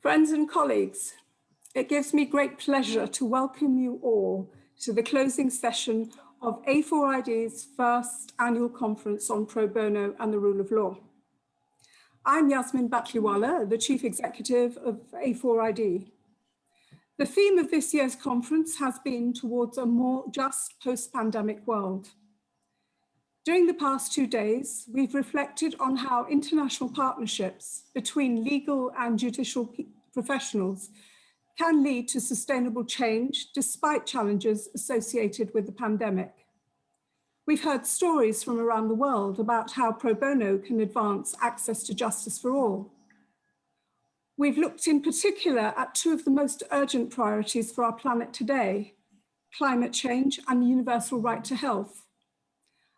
Friends and colleagues, it gives me great pleasure to welcome you all to the closing session of A4ID's first annual conference on pro bono and the rule of law. I'm Yasmin Batliwala, the Chief Executive of A4ID. The theme of this year's conference has been towards a more just post-pandemic world. During the past 2 days, we've reflected on how international partnerships between legal and judicial professionals can lead to sustainable change despite challenges associated with the pandemic. We've heard stories from around the world about how pro bono can advance access to justice for all. We've looked in particular at two of the most urgent priorities for our planet today, climate change and the universal right to health.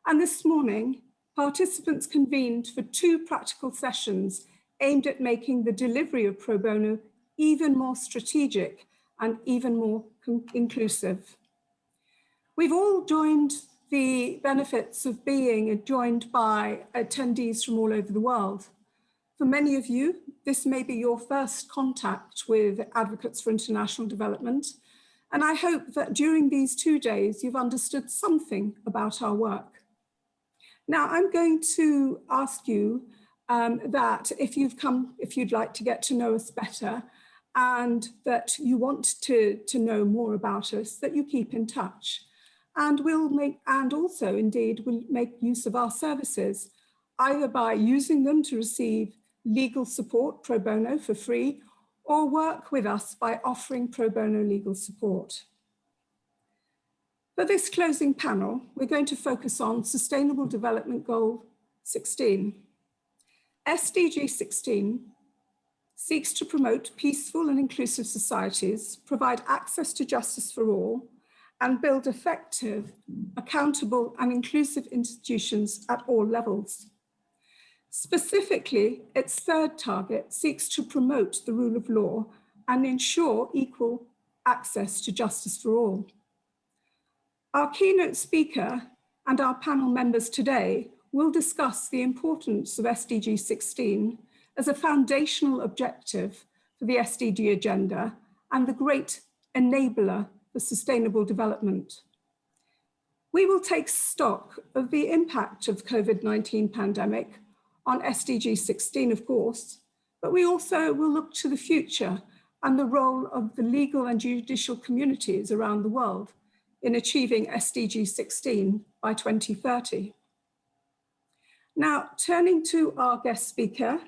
And this morning, participants convened for 2 practical sessions aimed at making the delivery of pro bono even more strategic and even more inclusive. We've all joined the benefits of being joined by attendees from all over the world. For many of you, this may be your first contact with advocates for international development, and I hope that during these 2 days, you've understood something about our work. Now, I'm going to ask you that if you'd like to get to know us better and that you want to know more about us, that you keep in touch. And we'll make use of our services, either by using them to receive legal support pro bono for free, or work with us by offering pro bono legal support. For this closing panel, we're going to focus on Sustainable Development Goal 16. SDG 16 seeks to promote peaceful and inclusive societies, provide access to justice for all, and build effective, accountable, and inclusive institutions at all levels. Specifically, its third target seeks to promote the rule of law and ensure equal access to justice for all. Our keynote speaker and our panel members today will discuss the importance of SDG 16 as a foundational objective for the SDG agenda and the great enabler for sustainable development. We will take stock of the impact of COVID-19 pandemic on SDG 16, of course, but we also will look to the future and the role of the legal and judicial communities around the world in achieving SDG 16 by 2030. Now, turning to our guest speaker,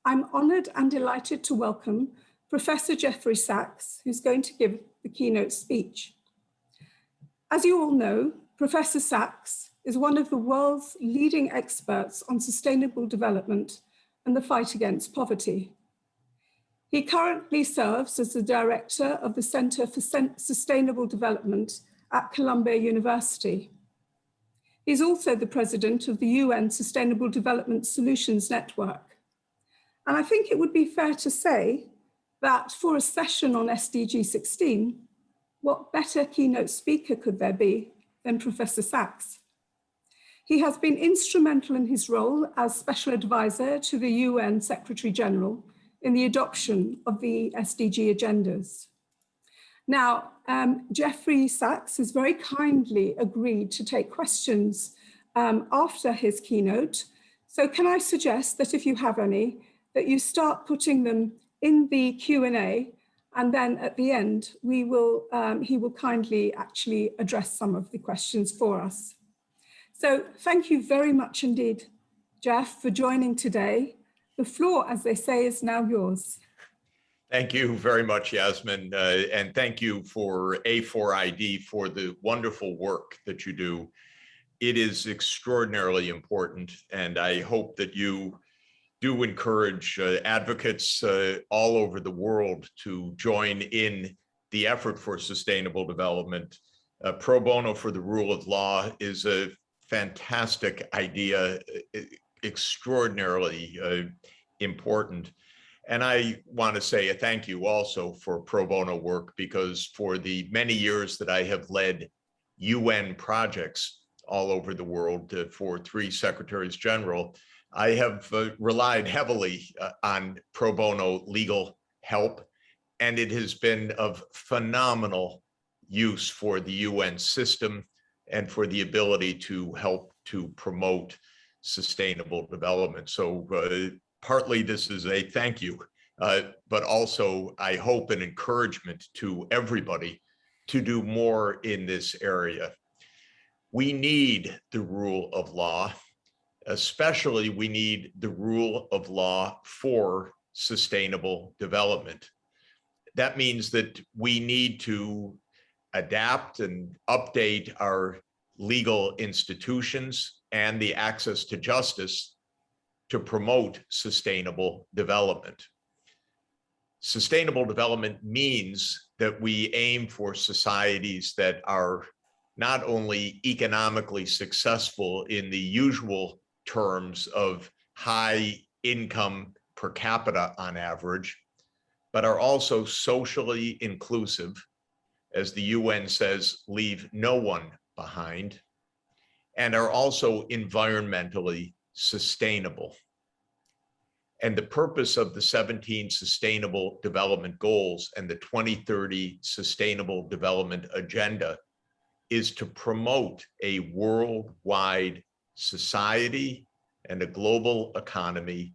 I'm honored and delighted to welcome Professor Jeffrey Sax, who's going to give the keynote speech. As you all know, Professor Sax is one of the world's leading experts on sustainable development and the fight against poverty. He currently serves as the director of the Center for Sustainable Development at Columbia University. He's also the president of the UN Sustainable Development Solutions Network. And I think it would be fair to say that for a session on SDG 16, what better keynote speaker could there be than Professor Sax? He has been instrumental in his role as Special Advisor to the UN Secretary General in the adoption of the SDG agendas. Now, Jeffrey Sax has very kindly agreed to take questions after his keynote. So can I suggest that if you have any, that you start putting them in the Q&A, and then at the end, he will kindly actually address some of the questions for us. So thank you very much indeed, Jeff, for joining today. The floor, as they say, is now yours. Thank you very much, Yasmin, and thank you for A4ID for the wonderful work that you do. It is extraordinarily important, and I hope that you do encourage advocates all over the world to join in the effort for sustainable development. Pro bono for the rule of law is a fantastic idea, extraordinarily important. And I want to say a thank you also for pro bono work, because for the many years that I have led UN projects all over the world for 3 secretaries general, I have relied heavily on pro bono legal help, and it has been of phenomenal use for the UN system and for the ability to help to promote sustainable development. So partly this is a thank you, but also I hope an encouragement to everybody to do more in this area. We need the rule of law, especially we need the rule of law for sustainable development. That means that we need to adapt and update our legal institutions and the access to justice to promote sustainable development. Sustainable development means that we aim for societies that are not only economically successful in the usual terms of high income per capita on average, but are also socially inclusive, as the UN says, leave no one behind, and are also environmentally sustainable. And the purpose of the 17 Sustainable Development Goals and the 2030 Sustainable Development Agenda is to promote a worldwide society and a global economy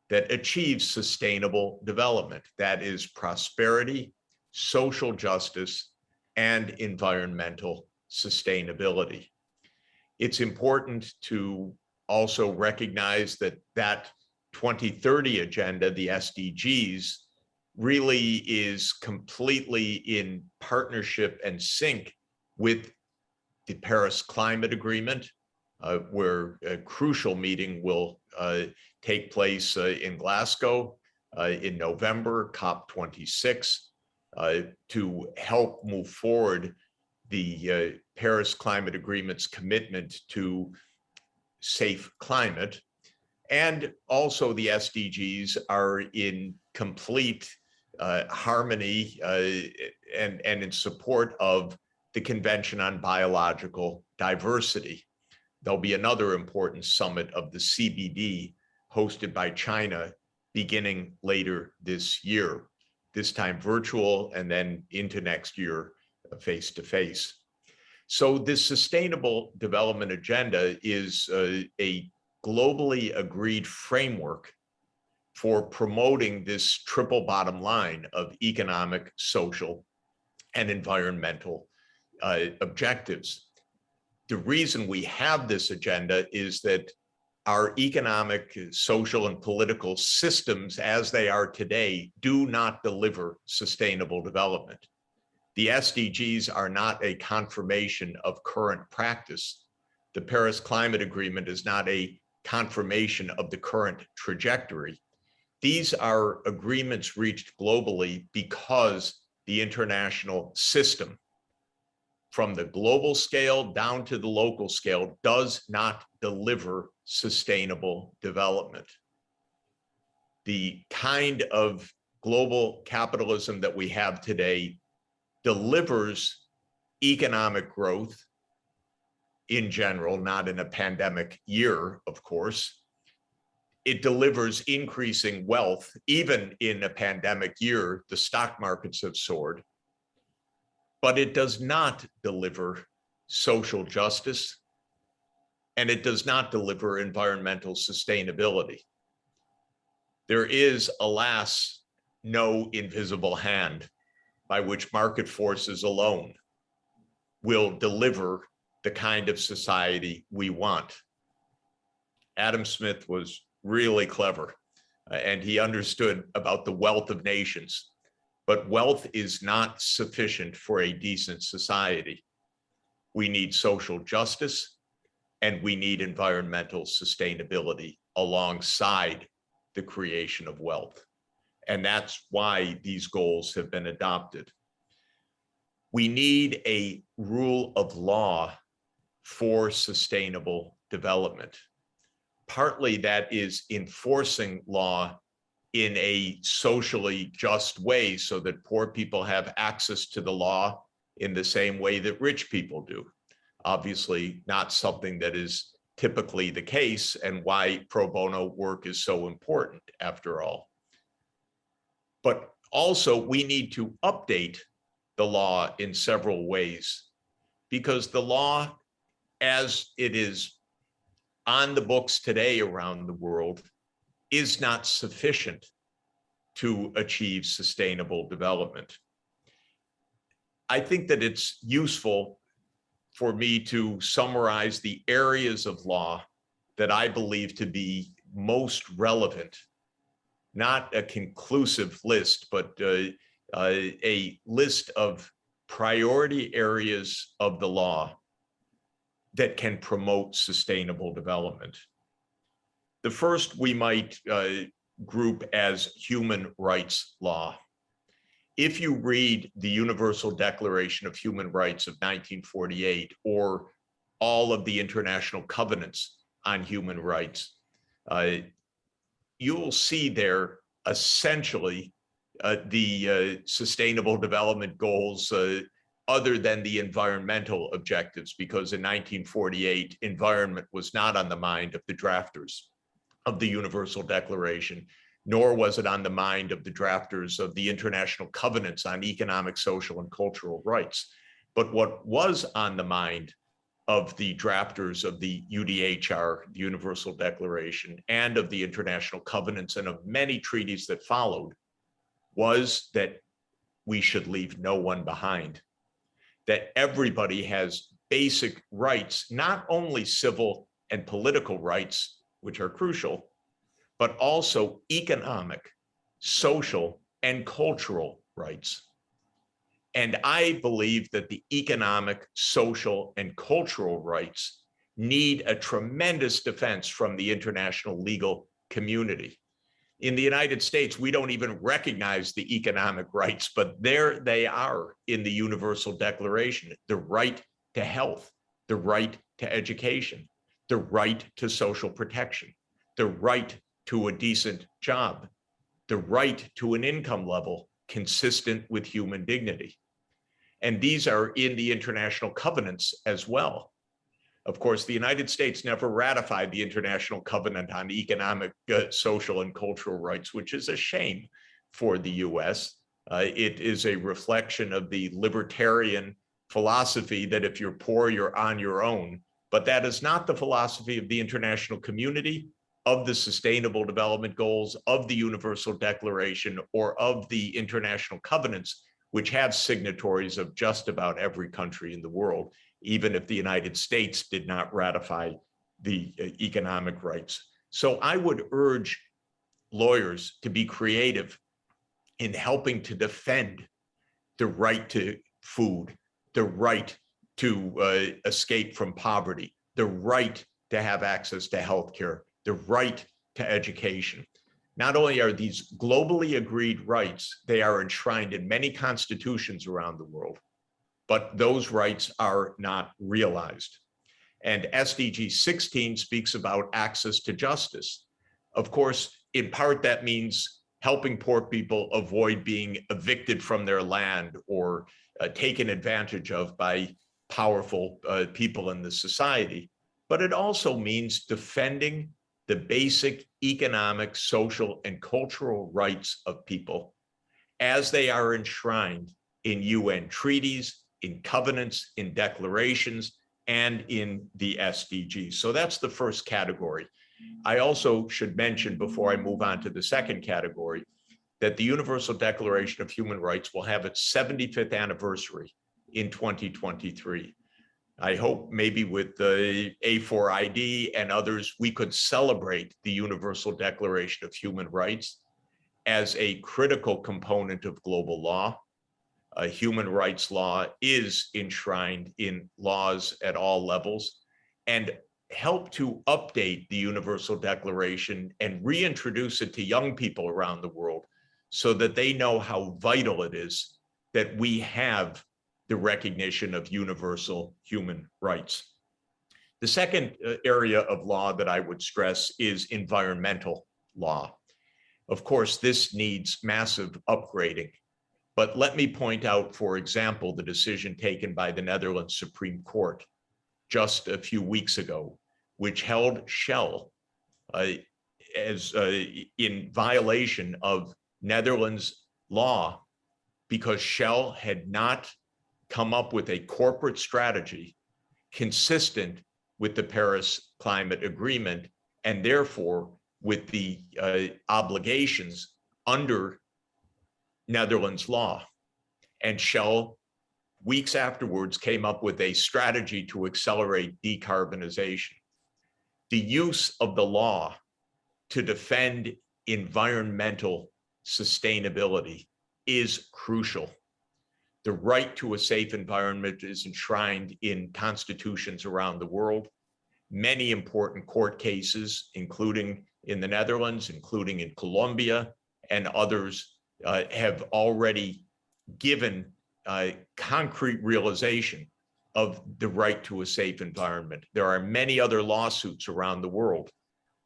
that achieves sustainable development. That is prosperity, social justice, and environmental sustainability. It's important to also recognize that that 2030 agenda, the SDGs, really is completely in partnership and sync with the Paris Climate Agreement, where a crucial meeting will take place in Glasgow in November, COP26, to help move forward the Paris Climate Agreement's commitment to safe climate. And also the SDGs are in complete harmony and in support of the Convention on Biological Diversity. There'll be another important summit of the CBD hosted by China beginning later this year, this time virtual and then into next year face-to-face. So this Sustainable Development Agenda is a globally agreed framework for promoting this triple bottom line of economic, social, and environmental objectives. The reason we have this agenda is that our economic, social, and political systems as they are today do not deliver sustainable development. The SDGs are not a confirmation of current practice. The Paris Climate Agreement is not a confirmation of the current trajectory. These are agreements reached globally because the international system, from the global scale down to the local scale, does not deliver sustainable development. The kind of global capitalism that we have today delivers economic growth in general, not in a pandemic year, of course. It delivers increasing wealth. Even in a pandemic year, the stock markets have soared. But it does not deliver social justice, and it does not deliver environmental sustainability. There is, alas, no invisible hand by which market forces alone will deliver the kind of society we want. Adam Smith was really clever, and he understood about the wealth of nations. But wealth is not sufficient for a decent society. We need social justice and we need environmental sustainability alongside the creation of wealth. And that's why these goals have been adopted. We need a rule of law for sustainable development. Partly that is enforcing law in a socially just way so that poor people have access to the law in the same way that rich people do. Obviously, not something that is typically the case, and why pro bono work is so important after all. But Also, we need to update the law in several ways, because the law, as it is on the books today around the world, is not sufficient to achieve sustainable development. I think that it's useful for me to summarize the areas of law that I believe to be most relevant, not a conclusive list, but a list of priority areas of the law that can promote sustainable development. The first we might group as human rights law. If you read the Universal Declaration of Human Rights of 1948 or all of the international covenants on human rights, you will see there essentially the sustainable development goals other than the environmental objectives, because in 1948, environment was not on the mind of the drafters of the Universal Declaration, nor was it on the mind of the drafters of the international covenants on economic, social, and cultural rights. But what was on the mind of the drafters of the UDHR, the Universal Declaration, and of the international covenants and of many treaties that followed, was that we should leave no one behind, that everybody has basic rights, not only civil and political rights, which are crucial, but also economic, social, and cultural rights. And I believe that the economic, social, and cultural rights need a tremendous defense from the international legal community. In the United States, we don't even recognize the economic rights, but there they are in the Universal Declaration: the right to health, the right to education, the right to social protection, the right to a decent job, the right to an income level consistent with human dignity. And these are in the international covenants as well. Of course, the United States never ratified the International Covenant on Economic, Social, and Cultural Rights, which is a shame for the US. It is a reflection of the libertarian philosophy that if you're poor, you're on your own. But that is not the philosophy of the international community, of the Sustainable Development Goals, of the Universal Declaration, or of the international covenants, which have signatories of just about every country in the world, even if the United States did not ratify the economic rights. So I would urge lawyers to be creative in helping to defend the right to food, the right to escape from poverty, the right to have access to healthcare, the right to education. Not only are these globally agreed rights, they are enshrined in many constitutions around the world, but those rights are not realized. And SDG 16 speaks about access to justice. Of course, in part, that means helping poor people avoid being evicted from their land or taken advantage of by powerful people in the society. But it also means defending the basic economic, social, and cultural rights of people as they are enshrined in UN treaties, in covenants, in declarations, and in the SDGs. So that's the first category. I also should mention, before I move on to the second category, that the Universal Declaration of Human Rights will have its 75th anniversary in 2023. I hope maybe with the A4ID and others, we could celebrate the Universal Declaration of Human Rights as a critical component of global law. Human rights law is enshrined in laws at all levels, and help to update the Universal Declaration and reintroduce it to young people around the world so that they know how vital it is that we have the recognition of universal human rights. The second area of law that I would stress is environmental law. Of course, this needs massive upgrading, but let me point out, for example, the decision taken by the Netherlands Supreme Court just a few weeks ago, which held Shell as in violation of Netherlands law because Shell had not come up with a corporate strategy consistent with the Paris Climate Agreement and therefore with the obligations under Netherlands law. And Shell, weeks afterwards, came up with a strategy to accelerate decarbonization. The use of the law to defend environmental sustainability is crucial. The right to a safe environment is enshrined in constitutions around the world. Many important court cases, including in the Netherlands, including in Colombia, and others have already given concrete realization of the right to a safe environment. There are many other lawsuits around the world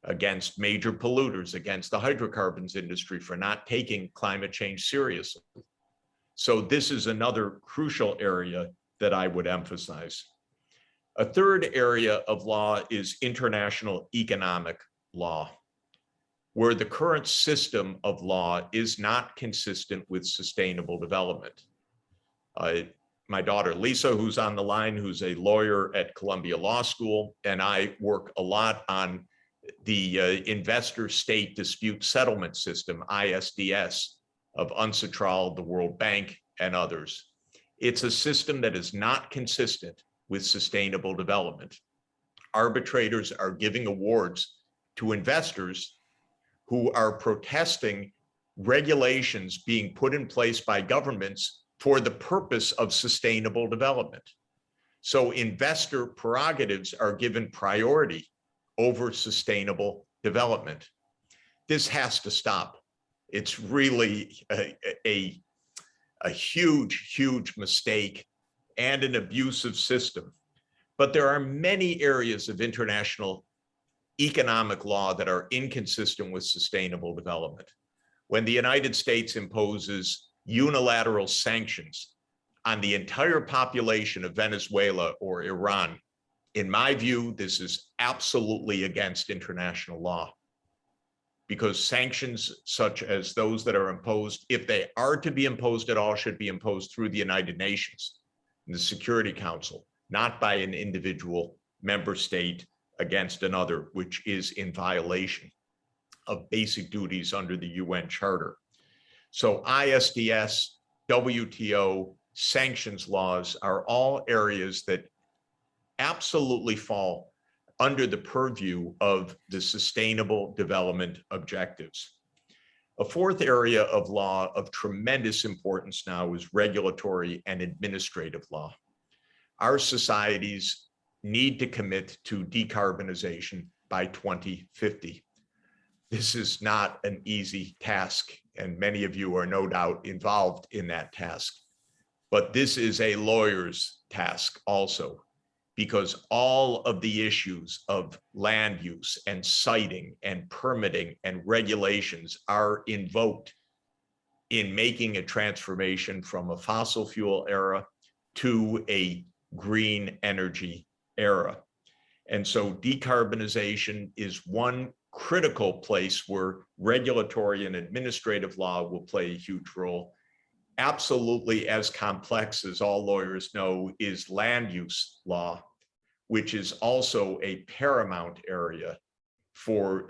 against major polluters, against the hydrocarbons industry for not taking climate change seriously. So this is another crucial area that I would emphasize. A third area of law is international economic law, where the current system of law is not consistent with sustainable development. My daughter, Lisa, who's on the line, who's a lawyer at Columbia Law School, and I work a lot on the investor state dispute settlement system, ISDS, of UNCITRAL, the World Bank, and others. It's a system that is not consistent with sustainable development. Arbitrators are giving awards to investors who are protesting regulations being put in place by governments for the purpose of sustainable development. So investor prerogatives are given priority over sustainable development. This has to stop. It's really a huge, huge mistake and an abusive system. But there are many areas of international economic law that are inconsistent with sustainable development. When the United States imposes unilateral sanctions on the entire population of Venezuela or Iran, in my view, this is absolutely against international law, because sanctions such as those that are imposed, if they are to be imposed at all, should be imposed through the United Nations and the Security Council, not by an individual member state against another, which is in violation of basic duties under the UN Charter. So ISDS, WTO, sanctions laws are all areas that absolutely fall under the purview of the Sustainable Development Objectives. A fourth area of law of tremendous importance now is regulatory and administrative law. Our societies need to commit to decarbonization by 2050. This is not an easy task, and many of you are no doubt involved in that task. But this is a lawyer's task also, because all of the issues of land use and siting and permitting and regulations are invoked in making a transformation from a fossil fuel era to a green energy era. And so decarbonization is one critical place where regulatory and administrative law will play a huge role. Absolutely as complex as all lawyers know is land use law, which is also a paramount area for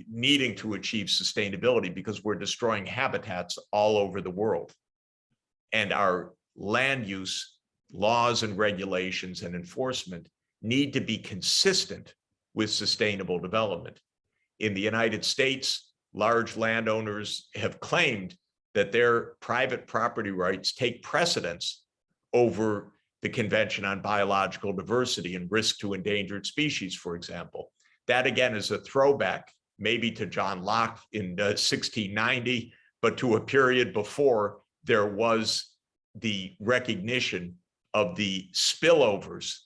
needing to achieve sustainability, because we're destroying habitats all over the world. And our land use laws and regulations and enforcement need to be consistent with sustainable development. In the United States, large landowners have claimed that their private property rights take precedence over the Convention on Biological Diversity and risk to endangered species, for example. That again is a throwback maybe to John Locke in 1690, but to a period before there was the recognition of the spillovers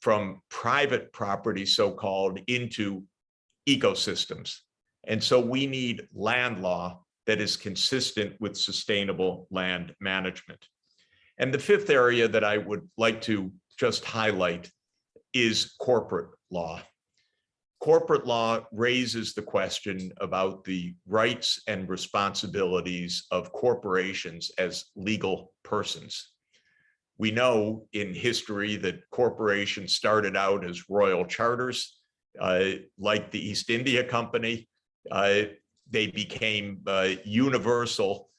from private property, so-called, into ecosystems. And so we need land law that is consistent with sustainable land management. And the fifth area that I would like to just highlight is corporate law. corporate law raises the question about the rights and responsibilities of corporations as legal persons. We know in history that corporations started out as royal charters, like the East India Company. They became universal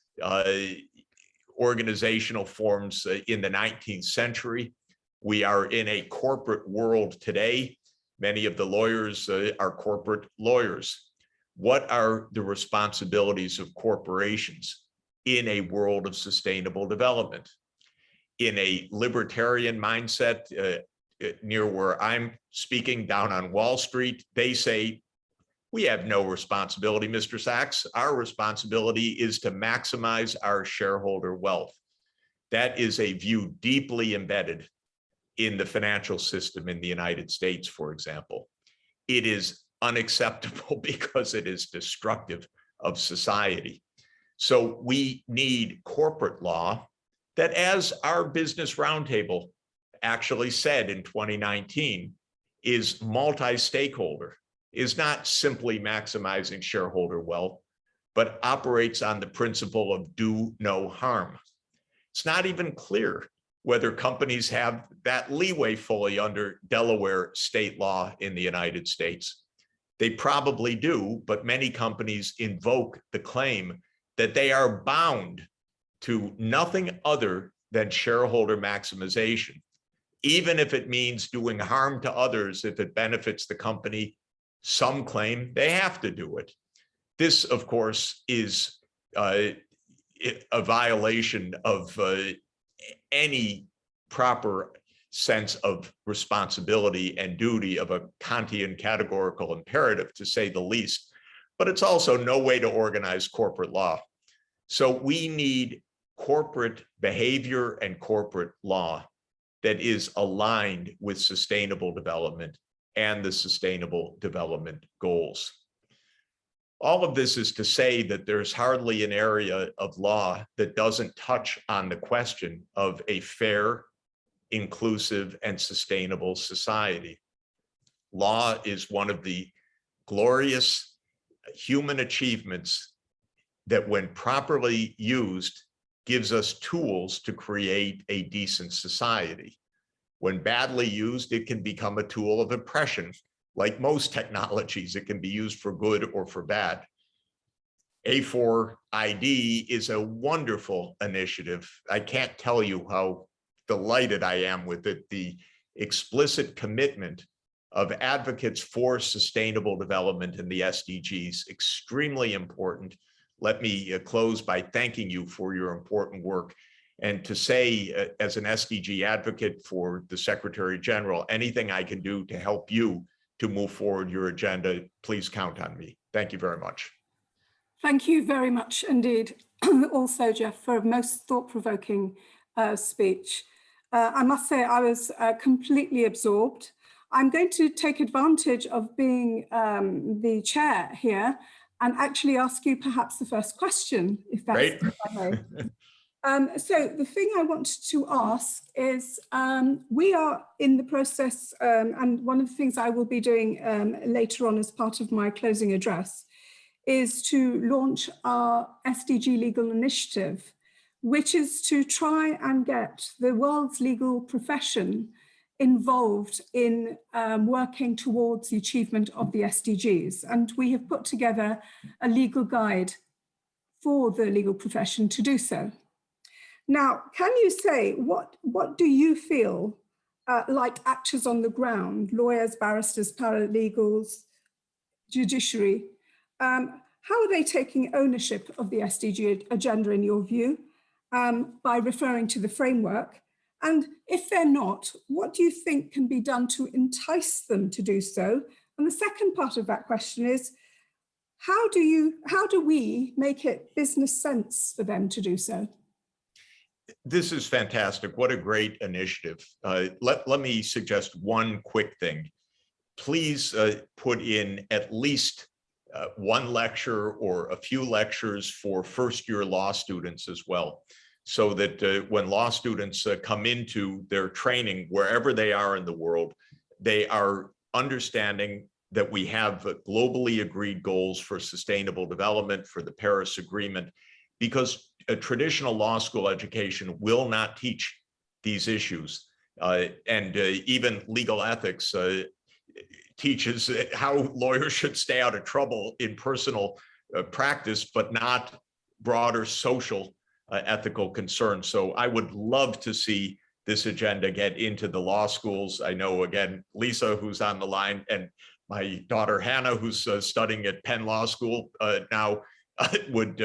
organizational forms in the 19th century. We are in a corporate world today. Many of the lawyers are corporate lawyers. What are the responsibilities of corporations in a world of sustainable development? In a libertarian mindset, near where I'm speaking down on Wall Street, they say, we have no responsibility, Mr. Sachs. Our responsibility is to maximize our shareholder wealth. That is a view deeply embedded in the financial system in the United States, for example. It is unacceptable because it is destructive of society. So we need corporate law that, as our Business Roundtable actually said in 2019, is multi-stakeholder, is not simply maximizing shareholder wealth, but operates on the principle of do no harm. It's not even clear whether companies have that leeway fully under Delaware state law in the United States. They probably do, but many companies invoke the claim that they are bound to nothing other than shareholder maximization, even if it means doing harm to others. If it benefits the company, some claim they have to do it. This, of course, is a violation of any proper sense of responsibility and duty of a Kantian categorical imperative, to say the least. But it's also no way to organize corporate law. So we need corporate behavior and corporate law that is aligned with sustainable development and the Sustainable Development Goals. All of this is to say that there's hardly an area of law that doesn't touch on the question of a fair, inclusive, and sustainable society. Law is one of the glorious human achievements that, when properly used, gives us tools to create a decent society. When badly used, it can become a tool of oppression. Like most technologies, it can be used for good or for bad. A4ID is a wonderful initiative. I can't tell you how delighted I am with it. The explicit commitment of advocates for sustainable development in the SDGs, extremely important. Let me close by thanking you for your important work, and to say, as an SDG advocate for the Secretary General, anything I can do to help you to move forward your agenda, please count on me. Thank you very much. Thank you very much indeed. Also, Jeff, for a most thought-provoking speech. I must say I was completely absorbed. I'm going to take advantage of being the chair here and actually ask you perhaps the first question, if that's okay. So the thing I wanted to ask is, we are in the process, and one of the things I will be doing later on as part of my closing address is to launch our SDG legal initiative, which is to try and get the world's legal profession involved in working towards the achievement of the SDGs. And we have put together a legal guide for the legal profession to do so. Now, can you say, what do you feel like actors on the ground, lawyers, barristers, paralegals, judiciary, how are they taking ownership of the SDG agenda in your view, by referring to the framework? And if they're not, what do you think can be done to entice them to do so? And the second part of that question is, how do we make it business sense for them to do so? This is fantastic. What a great initiative. Let me suggest one quick thing. Please put in at least one lecture or a few lectures for first-year law students as well, so that when law students come into their training, wherever they are in the world, they are understanding that we have globally agreed goals for sustainable development, for the Paris Agreement, because a traditional law school education will not teach these issues. And even legal ethics teaches how lawyers should stay out of trouble in personal practice, but not broader social ethical concerns. So I would love to see this agenda get into the law schools. I know, again, Lisa, who's on the line, and my daughter Hannah, who's studying at Penn Law School now, would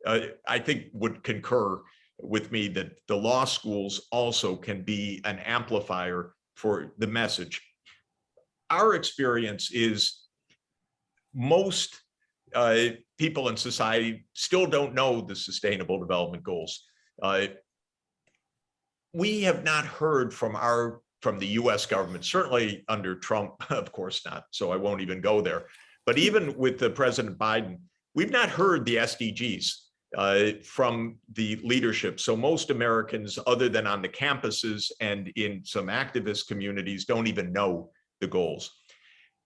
I think would concur with me that the law schools also can be an amplifier for the message. Our experience is most people in society still don't know the Sustainable Development Goals. We have not heard from the US government, certainly under Trump, of course not, so I won't even go there. But even with the President Biden, we've not heard the SDGs from the leadership. So most Americans, other than on the campuses and in some activist communities, don't even know the goals.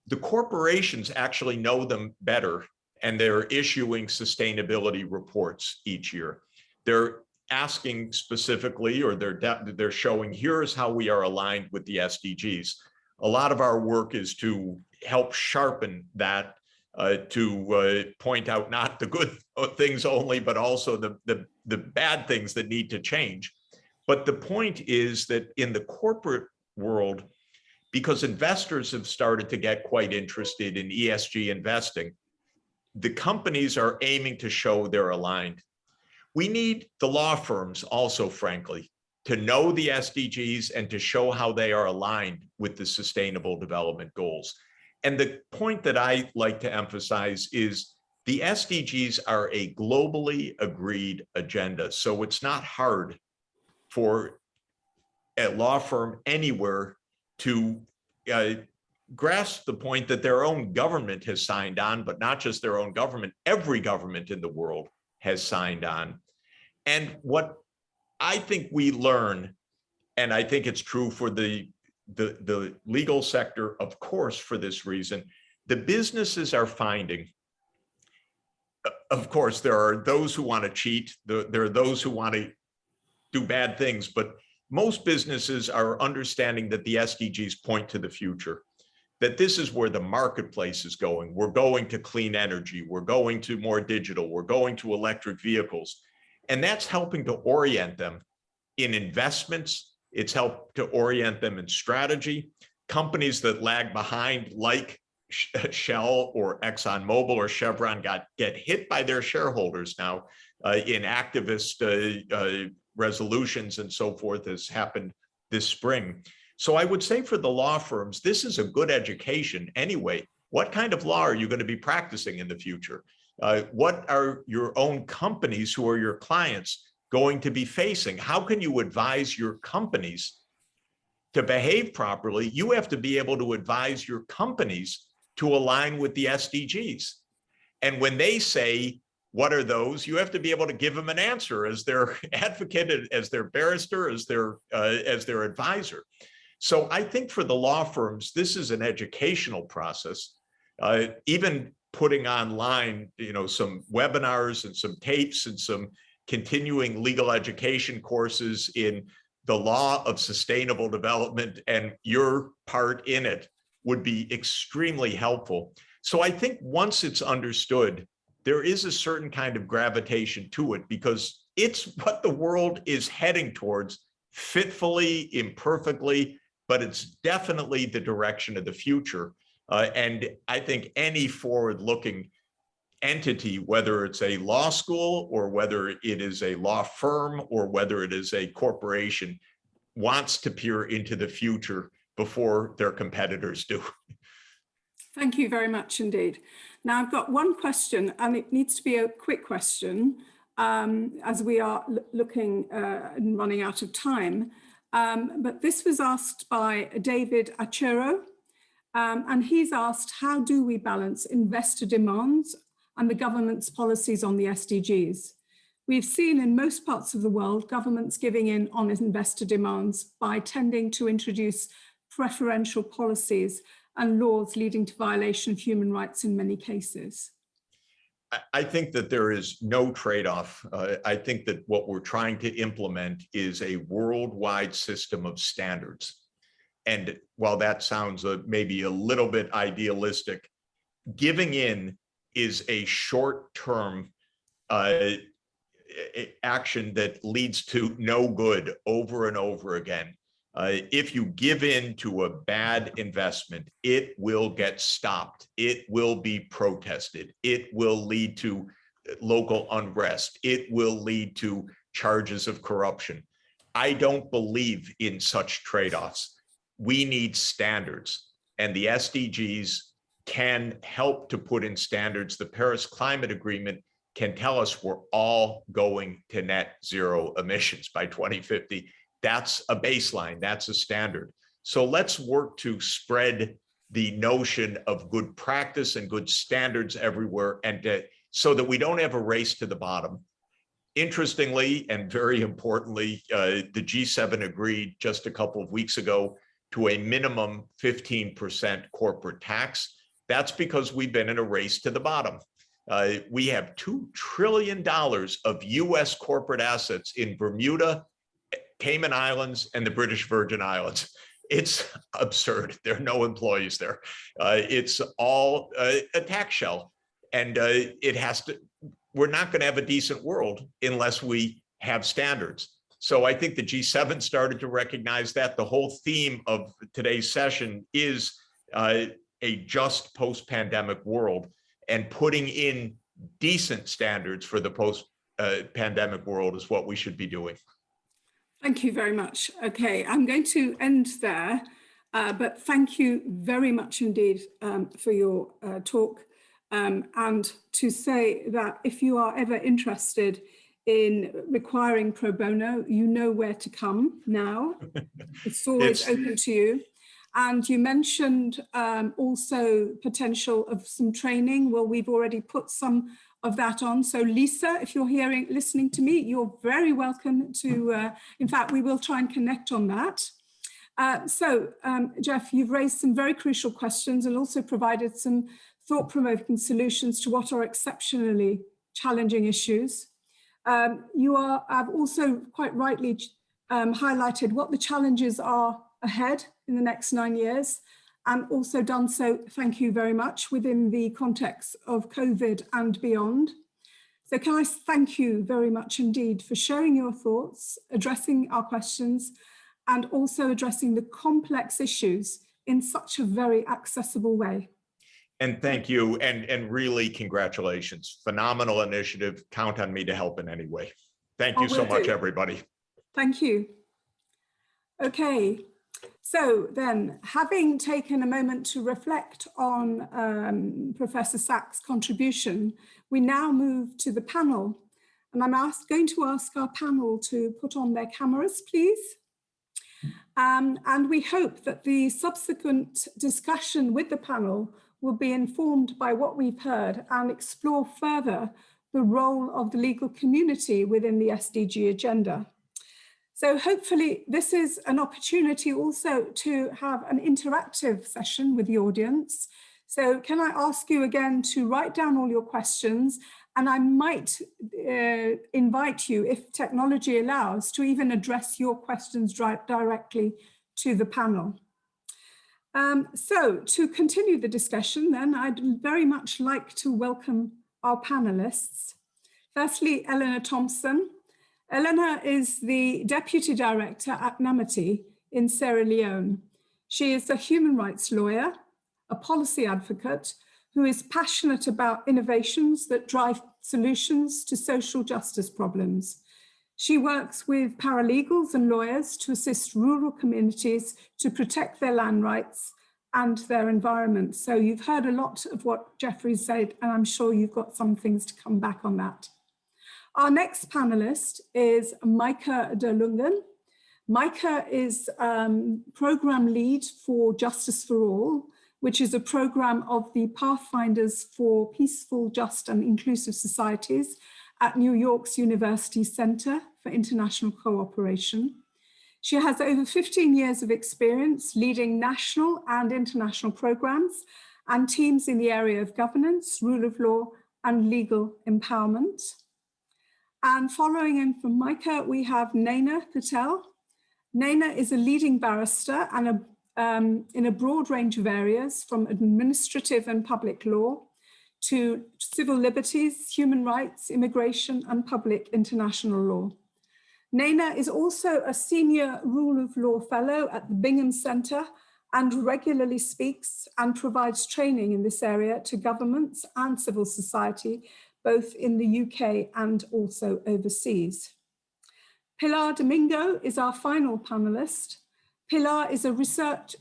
The corporations actually know them better, and they're issuing sustainability reports each year. They're asking specifically, or they're showing, here's how we are aligned with the SDGs. A lot of our work is to help sharpen that, to point out not the good things only, but also the bad things that need to change. But the point is that in the corporate world, because investors have started to get quite interested in ESG investing, the companies are aiming to show they're aligned. We need the law firms also, frankly, to know the SDGs and to show how they are aligned with the Sustainable Development Goals. And the point that I like to emphasize is the SDGs are a globally agreed agenda. So it's not hard for a law firm anywhere to grasp the point that their own government has signed on, but not just their own government, every government in the world has signed on. And what I think we learn, and I think it's true for the legal sector, of course, for this reason, the businesses are finding, of course, there are those who want to cheat, there are those who want to do bad things, but most businesses are understanding that the SDGs point to the future, that this is where the marketplace is going. We're going to clean energy, we're going to more digital, we're going to electric vehicles. And that's helping to orient them in investments. It's helped to orient them in strategy. Companies that lag behind, like Shell or ExxonMobil or Chevron, get hit by their shareholders now in activist resolutions and so forth, has happened this spring. So I would say for the law firms, this is a good education anyway. What kind of law are you going to be practicing in the future? What are your own companies who are your clients going to be facing? How can you advise your companies to behave properly? You have to be able to advise your companies to align with the SDGs. And when they say, what are those? You have to be able to give them an answer as their advocate, as their barrister, as their advisor. So I think for the law firms, this is an educational process. Even putting online, some webinars and some tapes and some continuing legal education courses in the law of sustainable development and your part in it would be extremely helpful. So I think once it's understood, there is a certain kind of gravitation to it because it's what the world is heading towards, fitfully, imperfectly, but it's definitely the direction of the future. And I think any forward-looking entity, whether it's a law school or whether it is a law firm or whether it is a corporation, wants to peer into the future before their competitors do. Thank you very much indeed. Now I've got one question, and it needs to be a quick question as we are looking and running out of time. But this was asked by David Achero, and he's asked, how do we balance investor demands and the government's policies on the SDGs? We've seen in most parts of the world, governments giving in on investor demands by tending to introduce preferential policies and laws leading to violation of human rights in many cases? I think that there is no trade-off. I think that what we're trying to implement is a worldwide system of standards. And while that sounds maybe a little bit idealistic, giving in is a short-term action that leads to no good over and over again. If you give in to a bad investment, it will get stopped. It will be protested. It will lead to local unrest. It will lead to charges of corruption. I don't believe in such trade-offs. We need standards, and the SDGs can help to put in standards. The Paris Climate Agreement can tell us we're all going to net zero emissions by 2050. That's a baseline, that's a standard. So let's work to spread the notion of good practice and good standards everywhere, and so that we don't have a race to the bottom. Interestingly, and very importantly, the G7 agreed just a couple of weeks ago to a minimum 15% corporate tax. That's because we've been in a race to the bottom. We have $2 trillion of US corporate assets in Bermuda, Cayman Islands, and the British Virgin Islands. It's absurd. There are no employees there. It's all a tax shell. And we're not going to have a decent world unless we have standards. So I think the G7 started to recognize that. The whole theme of today's session is a just post-pandemic world, and putting in decent standards for the post-pandemic world is what we should be doing. Thank you very much. Okay, I'm going to end there, but thank you very much indeed for your talk. And to say that if you are ever interested in requiring pro bono, you know where to come now. It's always open to you. And you mentioned also potential of some training. Well, we've already put some of that on. So Lisa, if you're listening to me, you're very welcome to, in fact, we will try and connect on that. Jeff, you've raised some very crucial questions and also provided some thought-provoking solutions to what are exceptionally challenging issues. You have also quite rightly highlighted what the challenges are ahead in the next 9 years, and also done so, thank you very much, within the context of COVID and beyond. So can I thank you very much indeed for sharing your thoughts, addressing our questions, and also addressing the complex issues in such a very accessible way. And thank you, and really congratulations. Phenomenal initiative. Count on me to help in any way. Thank you so much, everybody. Thank you. Okay. So then, having taken a moment to reflect on Professor Sax's contribution, we now move to the panel. And I'm going to ask our panel to put on their cameras, please. And we hope that the subsequent discussion with the panel will be informed by what we've heard and explore further the role of the legal community within the SDG agenda. So hopefully this is an opportunity also to have an interactive session with the audience. So can I ask you again to write down all your questions, and I might invite you, if technology allows, to even address your questions directly to the panel. So to continue the discussion then, I'd very much like to welcome our panelists. Firstly, Elena Thompson. Eleanor is the Deputy Director at Namati in Sierra Leone. She is a human rights lawyer, a policy advocate who is passionate about innovations that drive solutions to social justice problems. She works with paralegals and lawyers to assist rural communities to protect their land rights and their environment. So you've heard a lot of what Jeffrey said, and I'm sure you've got some things to come back on that. Our next panelist is Micah De Lungen. Micah is program lead for Justice for All, which is a program of the Pathfinders for Peaceful, Just and Inclusive Societies at New York's University Center for International Cooperation. She has over 15 years of experience leading national and international programs and teams in the area of governance, rule of law, and legal empowerment. And following in from Micah, we have Naina Patel. Naina is a leading barrister and in a broad range of areas, from administrative and public law to civil liberties, human rights, immigration, and public international law. Naina is also a senior Rule of Law Fellow at the Bingham Center and regularly speaks and provides training in this area to governments and civil society, both in the UK and also overseas. Pilar Domingo is our final panelist. Pilar is a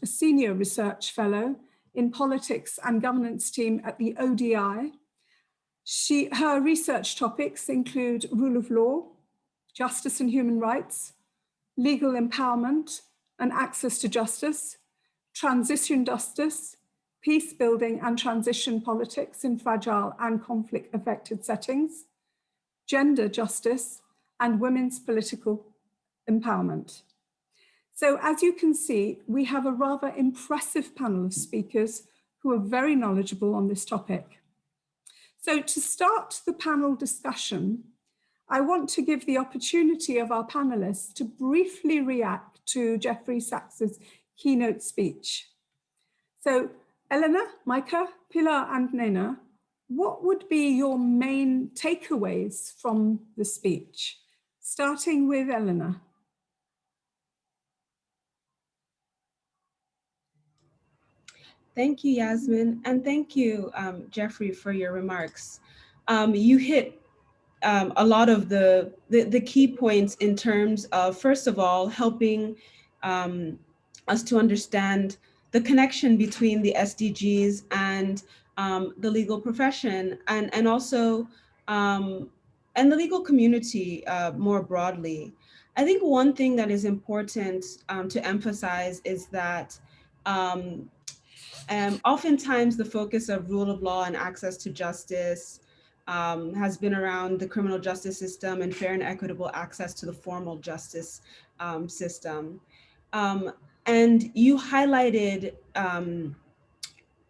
senior research fellow in politics and governance team at the ODI. Her research topics include rule of law, justice and human rights, legal empowerment and access to justice, transition justice, peace building and transition politics in fragile and conflict affected settings, gender justice, and women's political empowerment. So as you can see, we have a rather impressive panel of speakers who are very knowledgeable on this topic. So to start the panel discussion, I want to give the opportunity of our panelists to briefly react to Jeffrey Sax's keynote speech. So Eleanor, Micah, Pilar, and Naina, what would be your main takeaways from the speech? Starting with Eleanor. Thank you, Yasmin, and thank you, Jeffrey, for your remarks. You hit a lot of the key points in terms of, first of all, helping us to understand the connection between the SDGs and the legal profession, and also and the legal community more broadly. I think one thing that is important to emphasize is that oftentimes the focus of rule of law and access to justice has been around the criminal justice system and fair and equitable access to the formal justice system. And you highlighted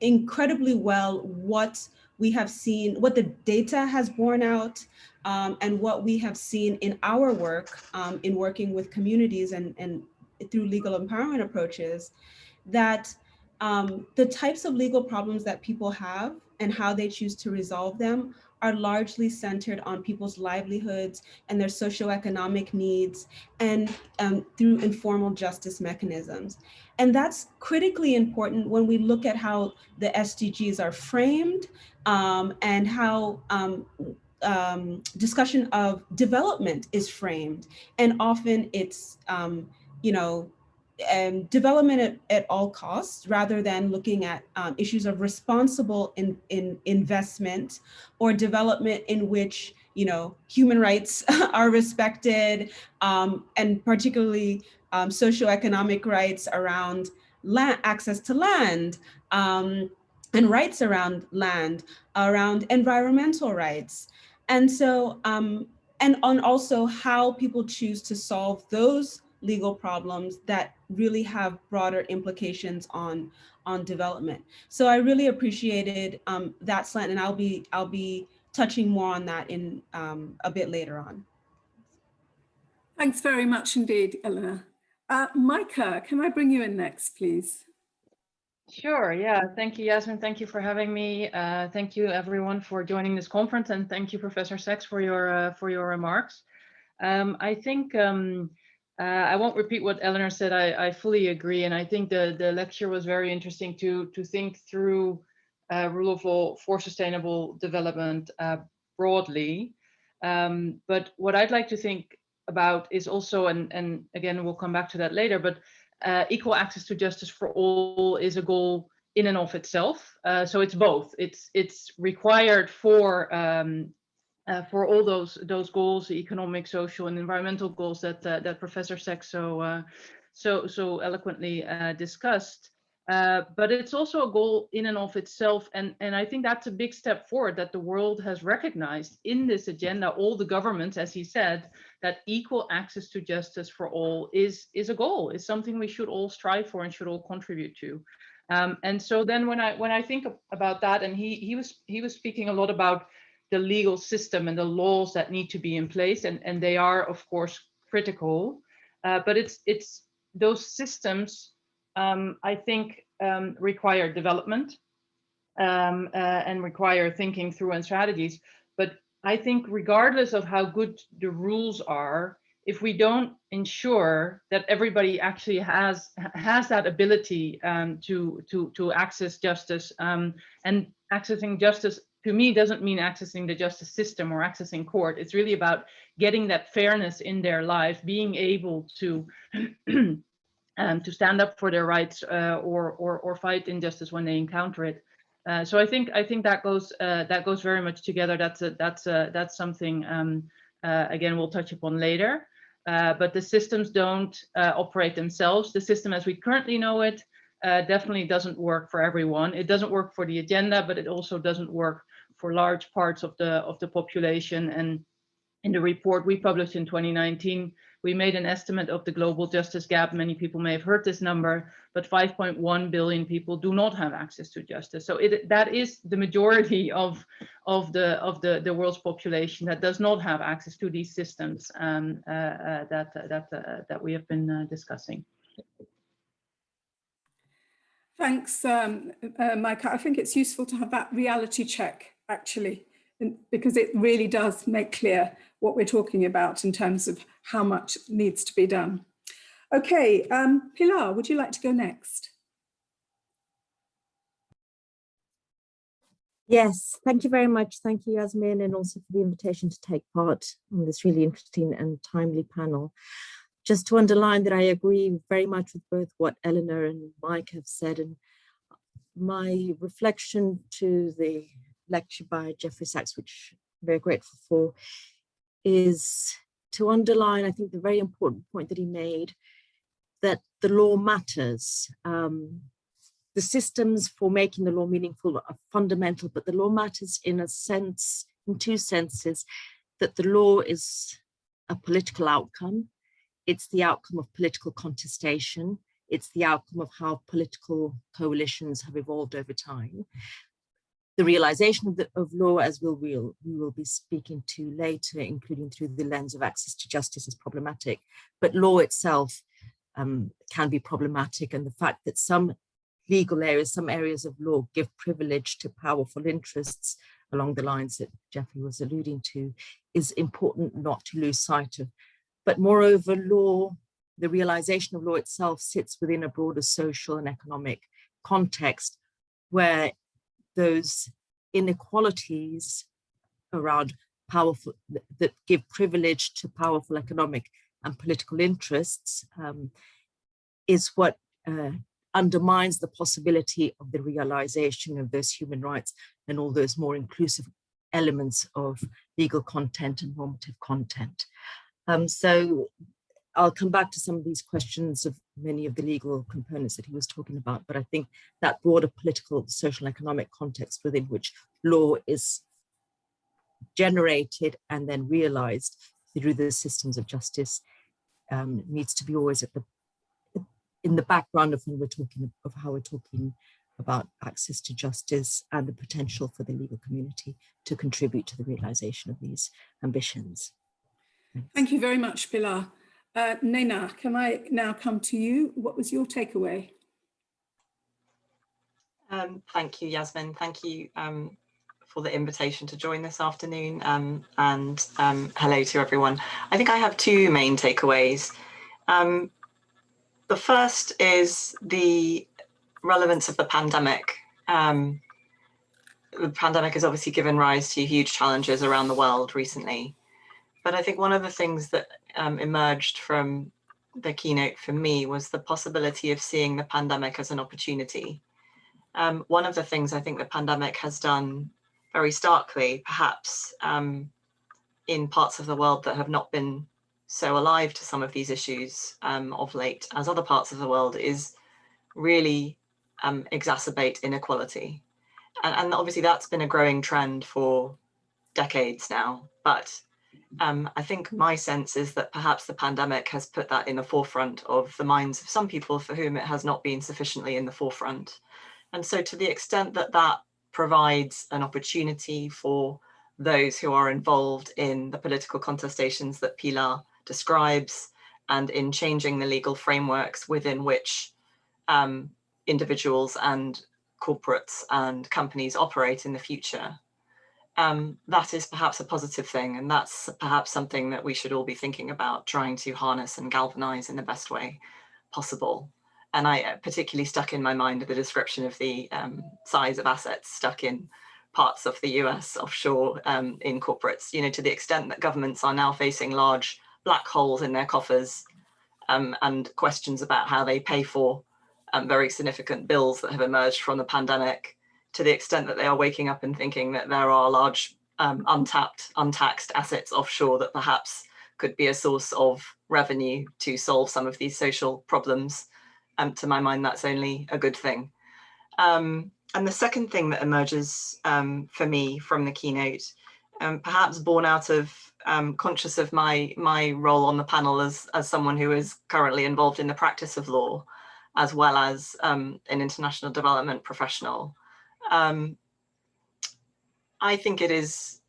incredibly well what we have seen, what the data has borne out, and what we have seen in our work in working with communities and through legal empowerment approaches, that the types of legal problems that people have and how they choose to resolve them are largely centered on people's livelihoods and their socioeconomic needs, and through informal justice mechanisms. And that's critically important when we look at how the SDGs are framed and how discussion of development is framed. And often it's, development at all costs, rather than looking at issues of responsible investment or development in which human rights are respected, and particularly socioeconomic rights around access to land, and rights around land, around environmental rights. And so, and on also how people choose to solve those legal problems that really have broader implications on development. So I really appreciated that slant, and I'll be touching more on that in a bit later on. Thanks very much indeed, Eleanor. Micah, can I bring you in next, please? Sure, yeah, thank you, Yasmin. Thank you for having me. Thank you everyone for joining this conference, and thank you, Professor Sax, for your remarks. I think I won't repeat what Eleanor said. I fully agree, and I think the lecture was very interesting to think through rule of law for sustainable development broadly. But what I'd like to think about is also, and again, we'll come back to that later, but equal access to justice for all is a goal in and of itself. So it's both. It's required for all those goals, the economic, social, and environmental goals that Professor Sachs so eloquently discussed. But it's also a goal in and of itself. And I think that's a big step forward that the world has recognized in this agenda, all the governments, as he said, that equal access to justice for all is a goal, is something we should all strive for and should all contribute to. And so then when I think about that, and he was speaking a lot about the legal system and the laws that need to be in place, and they are of course critical, but it's those systems I think require development and require thinking through and strategies. But I think regardless of how good the rules are, if we don't ensure that everybody actually has that ability to access justice, and accessing justice to me doesn't mean accessing the justice system or accessing court. It's really about getting that fairness in their lives, being able to to stand up for their rights or fight injustice when they encounter it. So I think that goes very much together. That's something again we'll touch upon later. But the systems don't operate themselves. The system as we currently know it definitely doesn't work for everyone. It doesn't work for the agenda, but it also doesn't work for large parts of the population. And in the report we published in 2019, we made an estimate of the global justice gap. Many people may have heard this number, but 5.1 billion people do not have access to justice. So that is the majority of the world's population that does not have access to these systems that we have been discussing. Thanks, Maaike. I think it's useful to have that reality check, actually, because it really does make clear what we're talking about in terms of how much needs to be done. Okay, Pilar, would you like to go next? Yes, thank you very much. Thank you, Yasmin, and also for the invitation to take part on this really interesting and timely panel. Just to underline that I agree very much with both what Eleanor and Mike have said, and my reflection to the lecture by Jeffrey Sax, which I'm very grateful for, is to underline, I think, the very important point that he made, that the law matters. The systems for making the law meaningful are fundamental, but the law matters in a sense, in two senses, that the law is a political outcome. It's the outcome of political contestation. It's the outcome of how political coalitions have evolved over time. The realization of law, as we will be speaking to later, including through the lens of access to justice, is problematic. But law itself can be problematic, and the fact that some legal areas, some areas of law give privilege to powerful interests along the lines that Jeffrey was alluding to, is important not to lose sight of. But moreover, law, the realization of law itself sits within a broader social and economic context where those inequalities around powerful, that give privilege to powerful economic and political interests is what undermines the possibility of the realization of those human rights and all those more inclusive elements of legal content and normative content. So I'll come back to some of these questions of many of the legal components that he was talking about, but I think that broader political, social, and economic context within which law is generated and then realized through the systems of justice needs to be always in the background of when we're talking of how we're talking about access to justice and the potential for the legal community to contribute to the realization of these ambitions. Thanks. Thank you very much, Pilar. Nena, can I now come to you? What was your takeaway? Thank you, Yasmin. Thank you for the invitation to join this afternoon, and hello to everyone. I think I have two main takeaways. The first is the relevance of the pandemic. The pandemic has obviously given rise to huge challenges around the world recently. But I think one of the things that emerged from the keynote for me was the possibility of seeing the pandemic as an opportunity. One of the things I think the pandemic has done very starkly, perhaps in parts of the world that have not been so alive to some of these issues of late as other parts of the world, is really exacerbate inequality. And obviously that's been a growing trend for decades now, but I think my sense is that perhaps the pandemic has put that in the forefront of the minds of some people for whom it has not been sufficiently in the forefront. And so to the extent that that provides an opportunity for those who are involved in the political contestations that Pilar describes and in changing the legal frameworks within which individuals and corporates and companies operate in the future, that is perhaps a positive thing. And that's perhaps something that we should all be thinking about, trying to harness and galvanize in the best way possible. And I particularly stuck in my mind the description of the size of assets stuck in parts of the US offshore in corporates, you know, to the extent that governments are now facing large black holes in their coffers and questions about how they pay for very significant bills that have emerged from the pandemic, to the extent that they are waking up and thinking that there are large untaxed assets offshore that perhaps could be a source of revenue to solve some of these social problems. To my mind, that's only a good thing. And the second thing that emerges for me from the keynote, perhaps born out of conscious of my role on the panel as someone who is currently involved in the practice of law, as well as an international development professional. I think it is,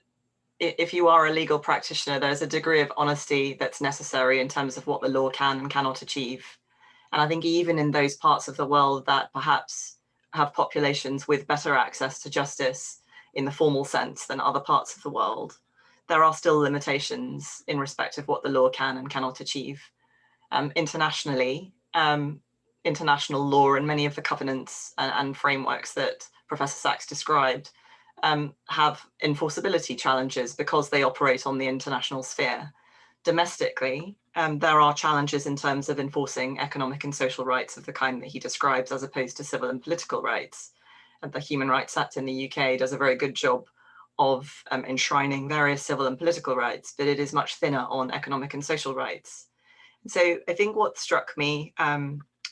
if you are a legal practitioner, there's a degree of honesty that's necessary in terms of what the law can and cannot achieve. And I think even in those parts of the world that perhaps have populations with better access to justice in the formal sense than other parts of the world, there are still limitations in respect of what the law can and cannot achieve. Internationally, international law and many of the covenants and frameworks that Professor Sachs described have enforceability challenges because they operate on the international sphere. Domestically, there are challenges in terms of enforcing economic and social rights of the kind that he describes, as opposed to civil and political rights. And the Human Rights Act in the UK does a very good job of enshrining various civil and political rights, but it is much thinner on economic and social rights. So I think what struck me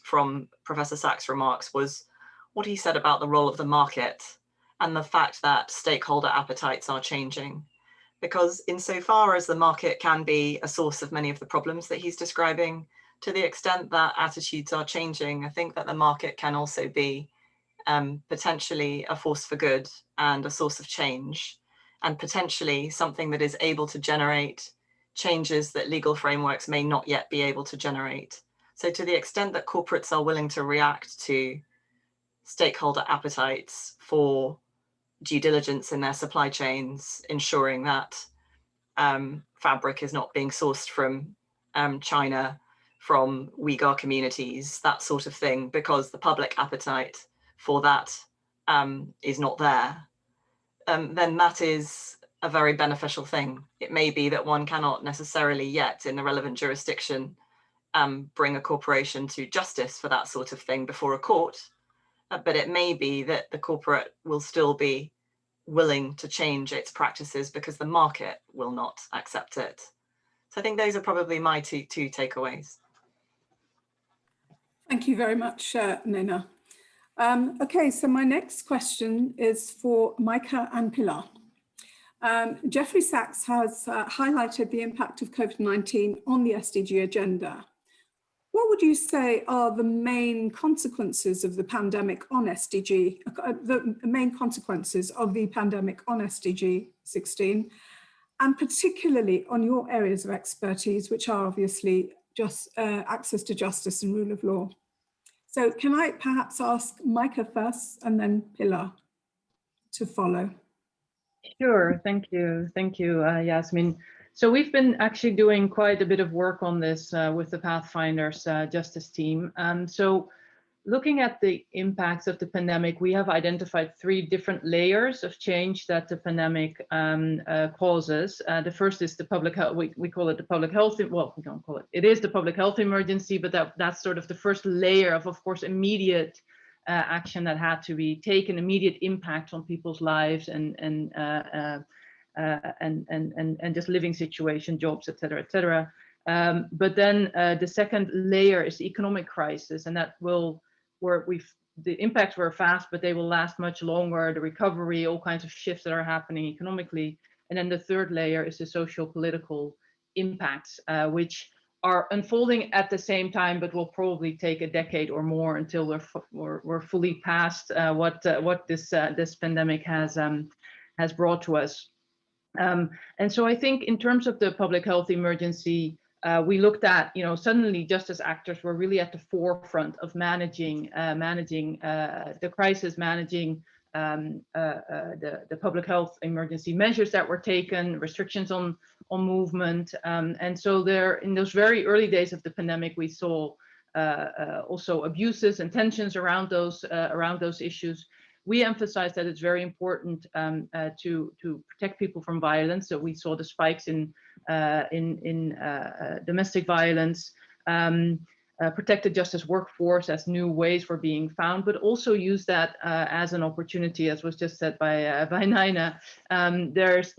from Professor Sachs' remarks was what he said about the role of the market and the fact that stakeholder appetites are changing. Because insofar as the market can be a source of many of the problems that he's describing, to the extent that attitudes are changing, I think that the market can also be potentially a force for good and a source of change, and potentially something that is able to generate changes that legal frameworks may not yet be able to generate. So to the extent that corporates are willing to react to stakeholder appetites for due diligence in their supply chains, ensuring that fabric is not being sourced from China, from Uyghur communities, that sort of thing, because the public appetite for that is not there, then that is a very beneficial thing. It may be that one cannot necessarily yet in the relevant jurisdiction bring a corporation to justice for that sort of thing before a court, but it may be that the corporate will still be willing to change its practices because the market will not accept it. So I think those are probably my two takeaways. Thank you very much, Nina. Okay, so my next question is for Micah and Pilar. Jeffrey Sax has highlighted the impact of COVID-19 on the SDG agenda. What would you say are the main consequences of the pandemic on SDG, the main consequences of the pandemic on SDG 16, and particularly on your areas of expertise, which are obviously just access to justice and rule of law? So can I perhaps ask Micah first and then Pilar to follow? Sure, thank you, Yasmin. So we've been actually doing quite a bit of work on this with the Pathfinders justice team. So looking at the impacts of the pandemic, we have identified 3 different layers of change that the pandemic causes. The first is the public health, we call it the public health, well, we don't call it, it is the public health emergency, but that's sort of the first layer of course, immediate action that had to be taken, immediate impact on people's lives and just living situation, jobs, et cetera, et cetera. But then the second layer is the economic crisis, and that will, where we've the impacts were fast, but they will last much longer. The recovery, all kinds of shifts that are happening economically. And then the third layer is the social-political impacts, which are unfolding at the same time, but will probably take a decade or more until we're fully past what this pandemic has brought to us. And so I think in terms of the public health emergency, we looked at, suddenly justice actors were really at the forefront of managing the crisis, managing the public health emergency measures that were taken, restrictions on movement. And so there, in those very early days of the pandemic, we saw also abuses and tensions around those issues. We emphasize that it's very important to protect people from violence. So we saw the spikes in domestic violence, protected justice workforce as new ways were being found, but also use that as an opportunity, as was just said by Naina. There's,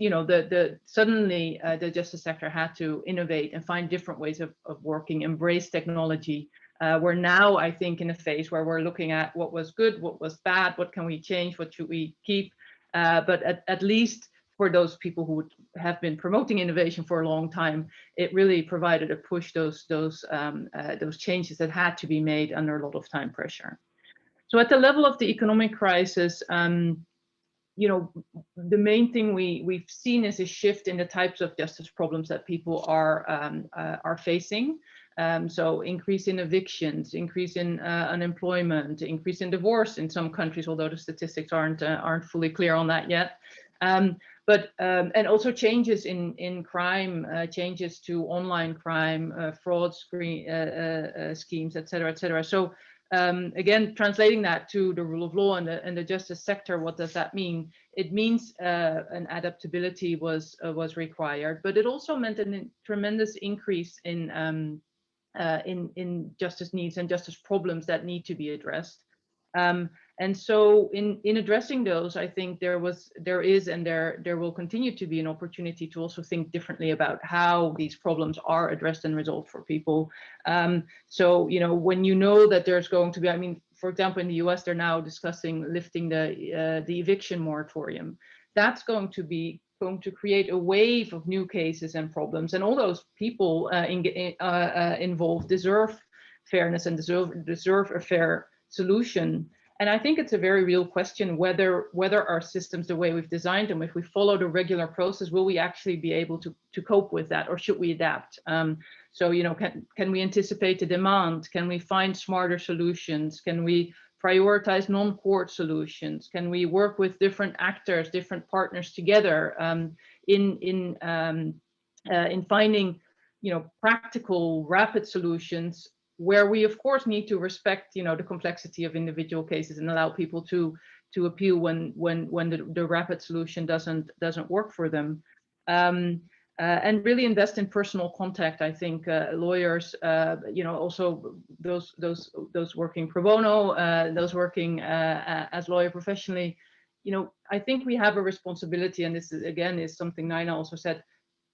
suddenly the justice sector had to innovate and find different ways of working, embrace technology. We're now, I think, in a phase where we're looking at what was good, what was bad, what can we change, what should we keep, but at least for those people who have been promoting innovation for a long time, it really provided a push, those changes that had to be made under a lot of time pressure. So at the level of the economic crisis, the main thing we've seen is a shift in the types of justice problems that people are facing. So increase in evictions, increase in unemployment, increase in divorce in some countries, although the statistics aren't fully clear on that yet. And also changes in crime, changes to online crime, fraud schemes, et cetera, et cetera. So again, translating that to the rule of law and the justice sector, what does that mean? It means an adaptability was required, but it also meant a tremendous increase in justice needs and justice problems that need to be addressed. And so in addressing those, I think there is and there will continue to be an opportunity to also think differently about how these problems are addressed and resolved for people. So, when that there's going to be, for example, in the US, they're now discussing lifting the eviction moratorium. That's going to create a wave of new cases and problems, and all those people involved deserve fairness and deserve a fair solution. And I think it's a very real question whether our systems, the way we've designed them, if we follow the regular process, will we actually be able to cope with that, or should we adapt? So, can we anticipate the demand? Can we find smarter solutions? Can we prioritize non-court solutions? Can we work with different actors, different partners together in finding, practical, rapid solutions, where we of course need to respect, the complexity of individual cases and allow people to appeal when the rapid solution doesn't work for them. And really invest in personal contact. I think lawyers, also those working pro bono, those working as lawyer professionally, I think we have a responsibility, and this is something Naina also said,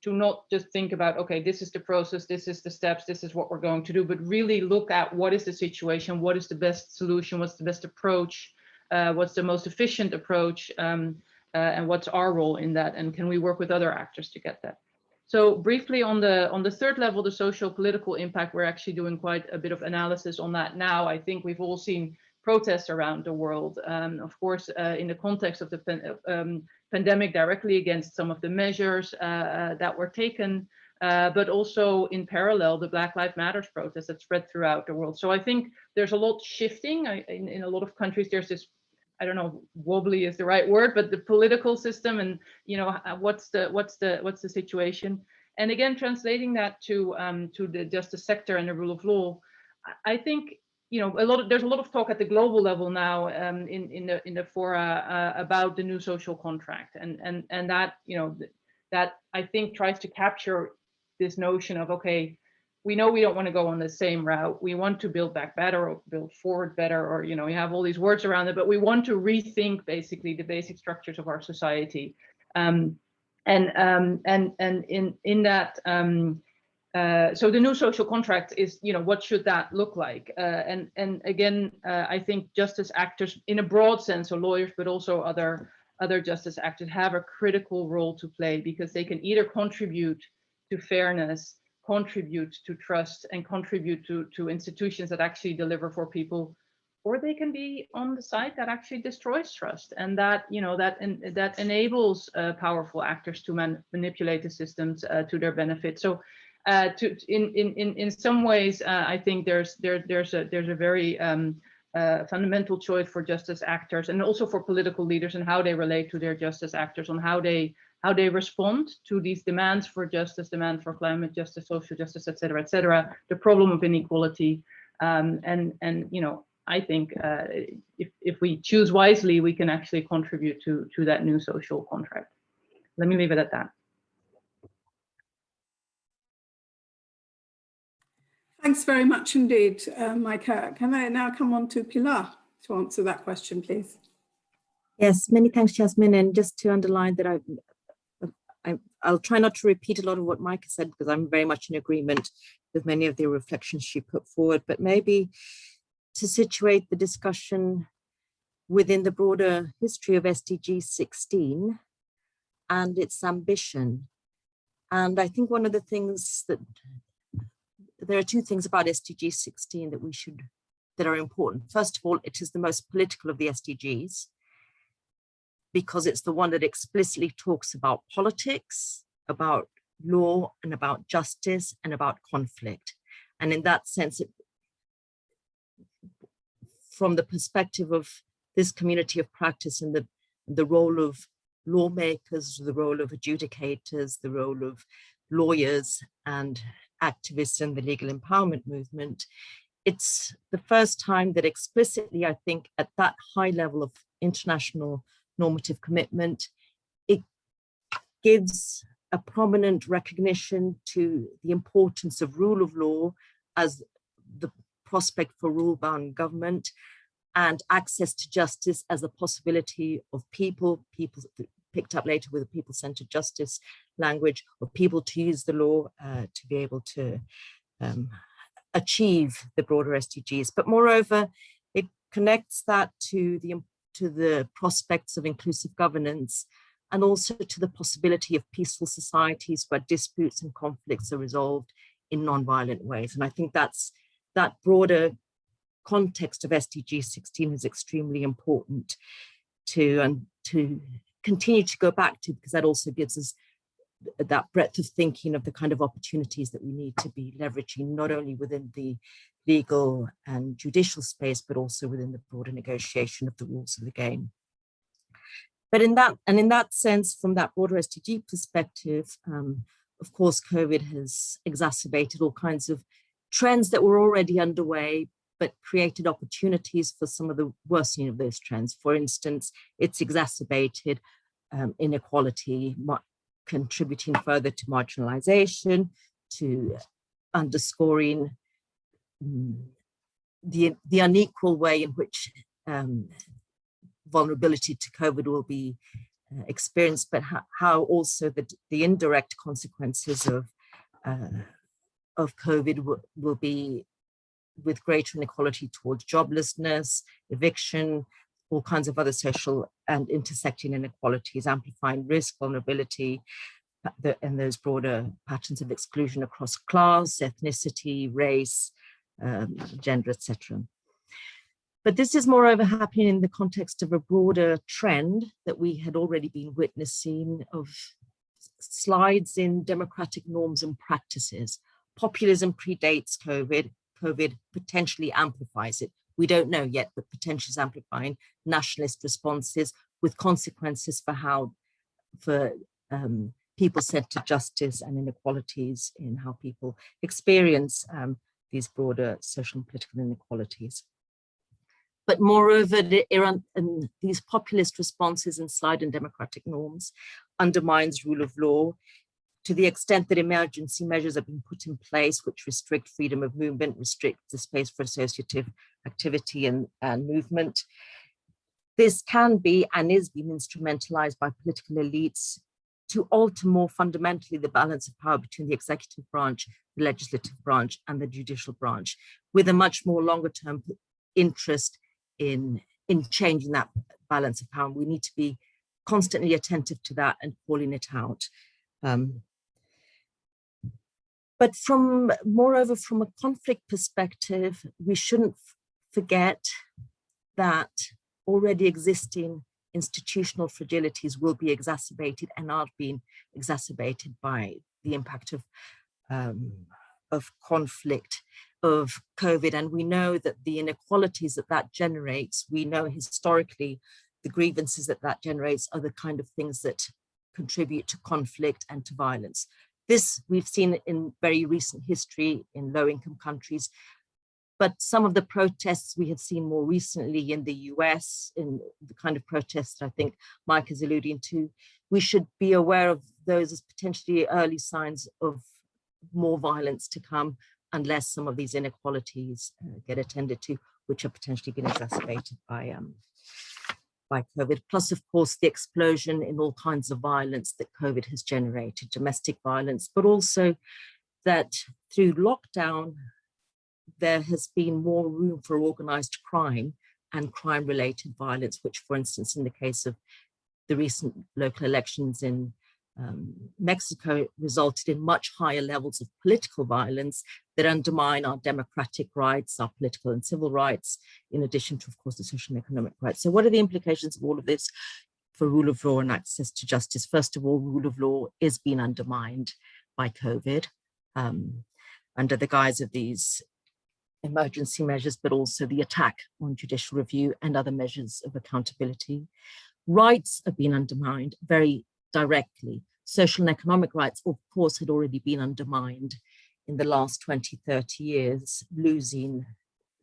to not just think about, okay, this is the process, this is the steps, this is what we're going to do, but really look at what is the situation, what is the best solution, what's the best approach, what's the most efficient approach, and what's our role in that, and can we work with other actors to get that? So briefly on the third level, the social political impact, we're actually doing quite a bit of analysis on that now. I think we've all seen protests around the world, of course, in the context of the pandemic, directly against some of the measures that were taken, but also in parallel, the Black Lives Matter protests that spread throughout the world. So I think there's a lot shifting. In a lot of countries, there's this, I don't know, wobbly is the right word, but the political system, and what's the situation. And again, translating that to the justice sector and the rule of law, I think there's a lot of talk at the global level now in the fora about the new social contract, and that that I think tries to capture this notion of, okay, we know we don't want to go on the same route. We want to build back better or build forward better, or we have all these words around it, but we want to rethink basically the basic structures of our society. And in that, so the new social contract is, what should that look like? And again, I think justice actors in a broad sense, so lawyers, but also other justice actors have a critical role to play, because they can either contribute to fairness, contribute to trust, and contribute to institutions that actually deliver for people, or they can be on the side that actually destroys trust, and that that enables powerful actors to manipulate the systems to their benefit. So in some ways, I think there's a very fundamental choice for justice actors, and also for political leaders, and how they relate to their justice actors, on how they respond to these demands for justice, demand for climate justice, social justice, et cetera, the problem of inequality, and I think if we choose wisely, we can actually contribute to that new social contract. Let me leave it at that. Thanks very much indeed, Maaike. Can I now come on to Pilar to answer that question, please? Yes, many thanks, Yasmin. And just to underline that I'll try not to repeat a lot of what Maaike said, because I'm very much in agreement with many of the reflections she put forward, but maybe to situate the discussion within the broader history of SDG 16 and its ambition. And I think one of the things there are two things about SDG 16 that are important. First of all, it is the most political of the SDGs, because it's the one that explicitly talks about politics, about law, and about justice, and about conflict. And in that sense, from the perspective of this community of practice and the role of lawmakers, the role of adjudicators, the role of lawyers and activists in the legal empowerment movement, it's the first time that explicitly, I think, at that high level of international normative commitment, it gives a prominent recognition to the importance of rule of law as the prospect for rule-bound government, and access to justice as a possibility of people picked up later with a people-centered justice language, of people to use the law to be able to achieve the broader SDGs. But moreover, it connects that to the prospects of inclusive governance, and also to the possibility of peaceful societies where disputes and conflicts are resolved in non-violent ways. And I think that broader context of SDG 16 is extremely important to continue to go back to, because that also gives us that breadth of thinking of the kind of opportunities that we need to be leveraging, not only within the legal and judicial space, but also within the broader negotiation of the rules of the game. But in that sense, from that broader SDG perspective, of course, COVID has exacerbated all kinds of trends that were already underway, but created opportunities for some of the worsening of those trends. For instance, it's exacerbated inequality, contributing further to marginalization, to underscoring the unequal way in which vulnerability to COVID will be experienced, but how also the indirect consequences of COVID will be with greater inequality towards joblessness, eviction, all kinds of other social and intersecting inequalities, amplifying risk, vulnerability, and those broader patterns of exclusion across class, ethnicity, race, gender, etc. But this is moreover happening in the context of a broader trend that we had already been witnessing of slides in democratic norms and practices. Populism predates COVID. COVID potentially amplifies it. We don't know yet, but potentially is amplifying nationalist responses with consequences for people-centered justice and inequalities in how people experience these broader social and political inequalities. But moreover, these populist responses and slide in democratic norms undermines rule of law to the extent that emergency measures have been put in place which restrict freedom of movement, restrict the space for associative activity and movement. This can be and is being instrumentalized by political elites to alter more fundamentally the balance of power between the executive branch, the legislative branch, and the judicial branch, with a much more longer term interest in changing that balance of power. We need to be constantly attentive to that and calling it out. But moreover, from a conflict perspective, we shouldn't forget that already existing institutional fragilities will be exacerbated and are being exacerbated by the impact of conflict, of COVID. And we know that the inequalities that generates, we know historically the grievances that generates are the kind of things that contribute to conflict and to violence. This we've seen in very recent history in low-income countries, but some of the protests we have seen more recently in the US, in the kind of protests that I think Mike is alluding to, we should be aware of those as potentially early signs of more violence to come, unless some of these inequalities get attended to, which are potentially being exacerbated by COVID. Plus, of course, the explosion in all kinds of violence that COVID has generated, domestic violence, but also that through lockdown, there has been more room for organized crime and crime-related violence, which, for instance, in the case of the recent local elections in Mexico, resulted in much higher levels of political violence that undermine our democratic rights, our political and civil rights, in addition to, of course, the social and economic rights. So what are the implications of all of this for rule of law and access to justice? First of all, rule of law is being undermined by COVID under the guise of these emergency measures, but also the attack on judicial review and other measures of accountability. Rights have been undermined very directly. Social and economic rights, of course, had already been undermined in the last 20, 30 years, losing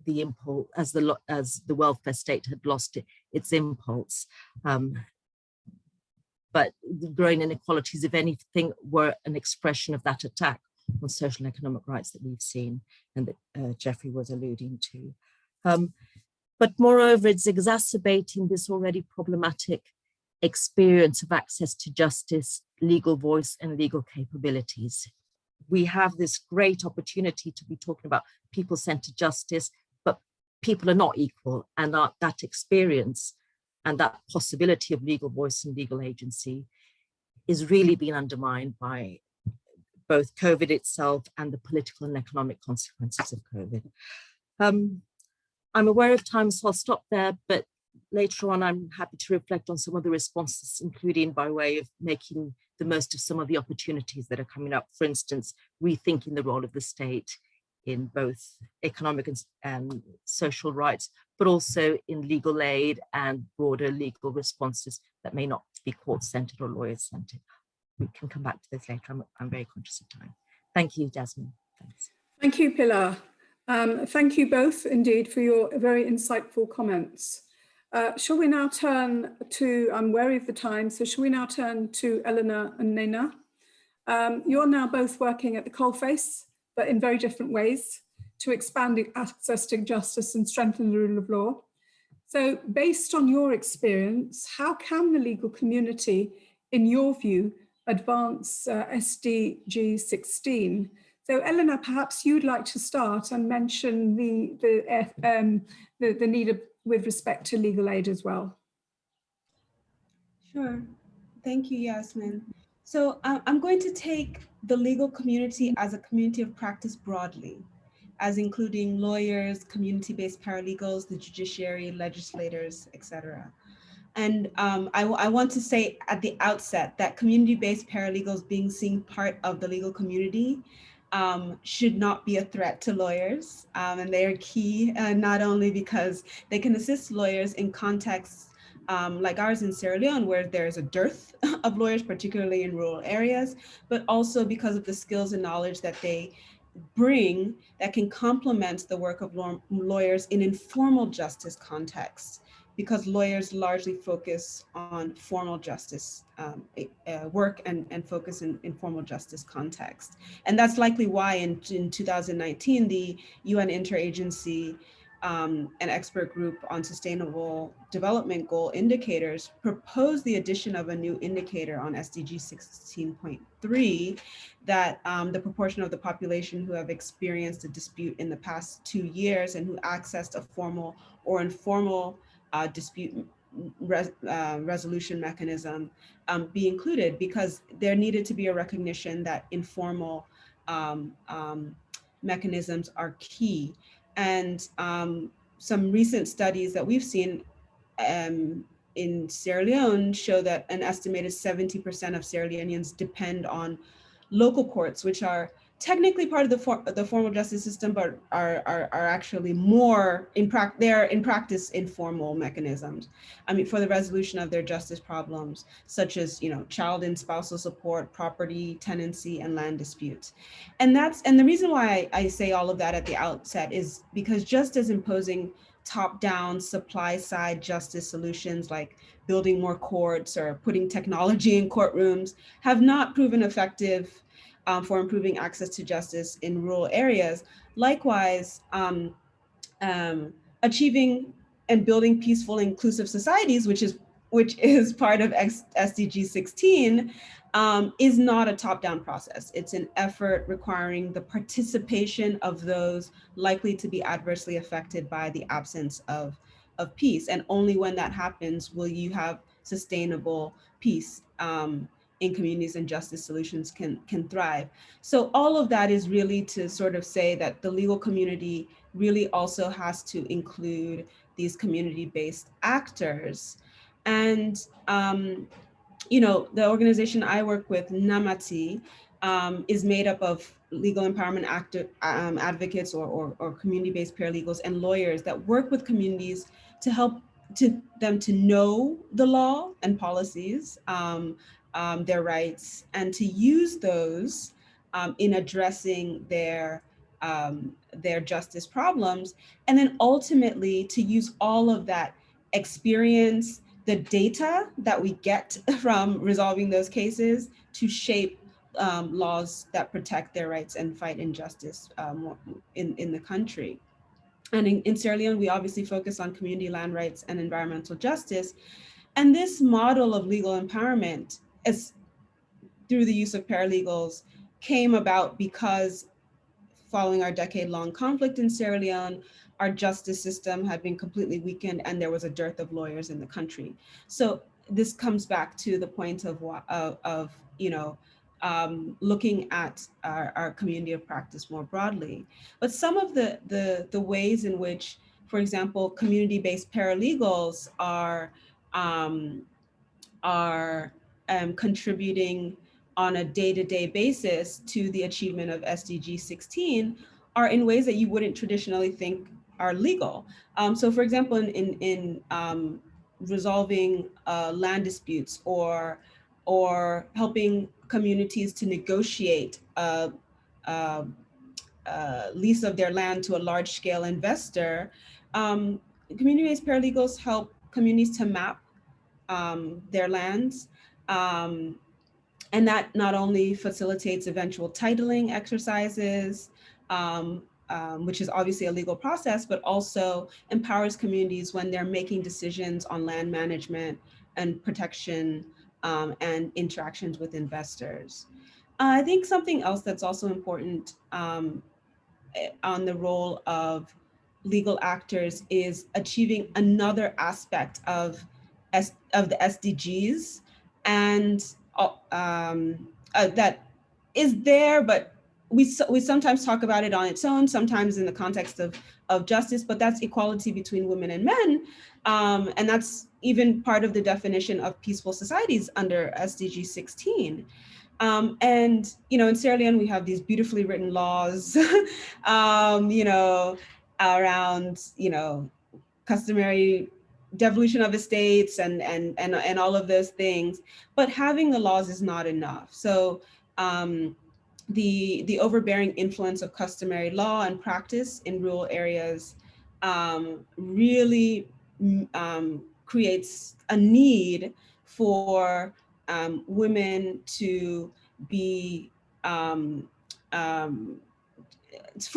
the impulse as the welfare state had lost its impulse. But the growing inequalities, if anything, were an expression of that attack on social and economic rights that we've seen and that Jeffrey was alluding to. But moreover, it's exacerbating this already problematic experience of access to justice, legal voice, and legal capabilities. We have this great opportunity to be talking about people-centered justice, but people are not equal, and that experience and that possibility of legal voice and legal agency is really being undermined by both COVID itself and the political and economic consequences of COVID. I'm aware of time, so I'll stop there, but later on, I'm happy to reflect on some of the responses, including by way of making the most of some of the opportunities that are coming up. For instance, rethinking the role of the state in both economic and social rights, but also in legal aid and broader legal responses that may not be court-centered or lawyer-centered. We can come back to this later. I'm very conscious of time. Thank you, Yasmin. Thanks. Thank you, Pilar. Thank you both indeed for your very insightful comments. Shall we now turn to, I'm wary of the time, so shall we now turn to Eleanor and Nena? You're now both working at the coalface, but in very different ways, to expand access to justice and strengthen the rule of law. So based on your experience, how can the legal community, in your view, advance SDG 16? So Eleanor, perhaps you'd like to start and mention the need with respect to legal aid as well. Sure. Thank you, Yasmin. So I'm going to take the legal community as a community of practice broadly, as including lawyers, community-based paralegals, the judiciary, legislators, etc. And I want to say at the outset that community-based paralegals being seen part of the legal community should not be a threat to lawyers. And they are key, not only because they can assist lawyers in contexts like ours in Sierra Leone, where there's a dearth of lawyers, particularly in rural areas, but also because of the skills and knowledge that they bring that can complement the work of lawyers in informal justice contexts, because lawyers largely focus on formal justice work and focus in informal justice context. And that's likely why in 2019, the UN Interagency an expert group on sustainable development goal indicators proposed the addition of a new indicator on SDG 16.3 that the proportion of the population who have experienced a dispute in the past 2 years and who accessed a formal or informal dispute resolution mechanism be included, because there needed to be a recognition that informal mechanisms are key. And some recent studies that we've seen in Sierra Leone show that an estimated 70% of Sierra Leoneans depend on local courts, which are technically part of the formal justice system, but are actually more they're in practice informal mechanisms. I mean, for the resolution of their justice problems, such as, you know, child and spousal support, property, tenancy, and land disputes. And the reason why I say all of that at the outset is because just as imposing top-down supply-side justice solutions like building more courts or putting technology in courtrooms have not proven effective for improving access to justice in rural areas. Likewise, achieving and building peaceful, inclusive societies, which is part of SDG 16, is not a top-down process. It's an effort requiring the participation of those likely to be adversely affected by the absence of peace. And only when that happens will you have sustainable peace in communities, and justice solutions can thrive. So all of that is really to sort of say that the legal community really also has to include these community-based actors. And you know, the organization I work with, Namati, is made up of legal empowerment advocates or community-based paralegals and lawyers that work with communities to help them to know the law and policies, their rights, and to use those in addressing their justice problems, and then ultimately to use all of that experience, the data that we get from resolving those cases, to shape laws that protect their rights and fight injustice in the country. And in Sierra Leone, we obviously focus on community land rights and environmental justice. And this model of legal empowerment, as through the use of paralegals, came about because following our decade-long conflict in Sierra Leone, our justice system had been completely weakened and there was a dearth of lawyers in the country. So this comes back to the point of you know, looking at our community of practice more broadly. But some of the ways in which, for example, community-based paralegals are contributing on a day-to-day basis to the achievement of SDG 16 are in ways that you wouldn't traditionally think are legal. So for example, in resolving land disputes or helping communities to negotiate lease of their land to a large-scale investor, community-based paralegals help communities to map their lands. And that not only facilitates eventual titling exercises, which is obviously a legal process, but also empowers communities when they're making decisions on land management and protection and interactions with investors. I think something else that's also important on the role of legal actors is achieving another aspect of the SDGs, and that is there, but we sometimes talk about it on its own, sometimes in the context of justice, but that's equality between women and men. And that's even part of the definition of peaceful societies under SDG 16. And, you know, in Sierra Leone, we have these beautifully written laws, you know, around, you know, customary devolution of estates and all of those things, but having the laws is not enough. So the overbearing influence of customary law and practice in rural areas really creates a need for women to be, for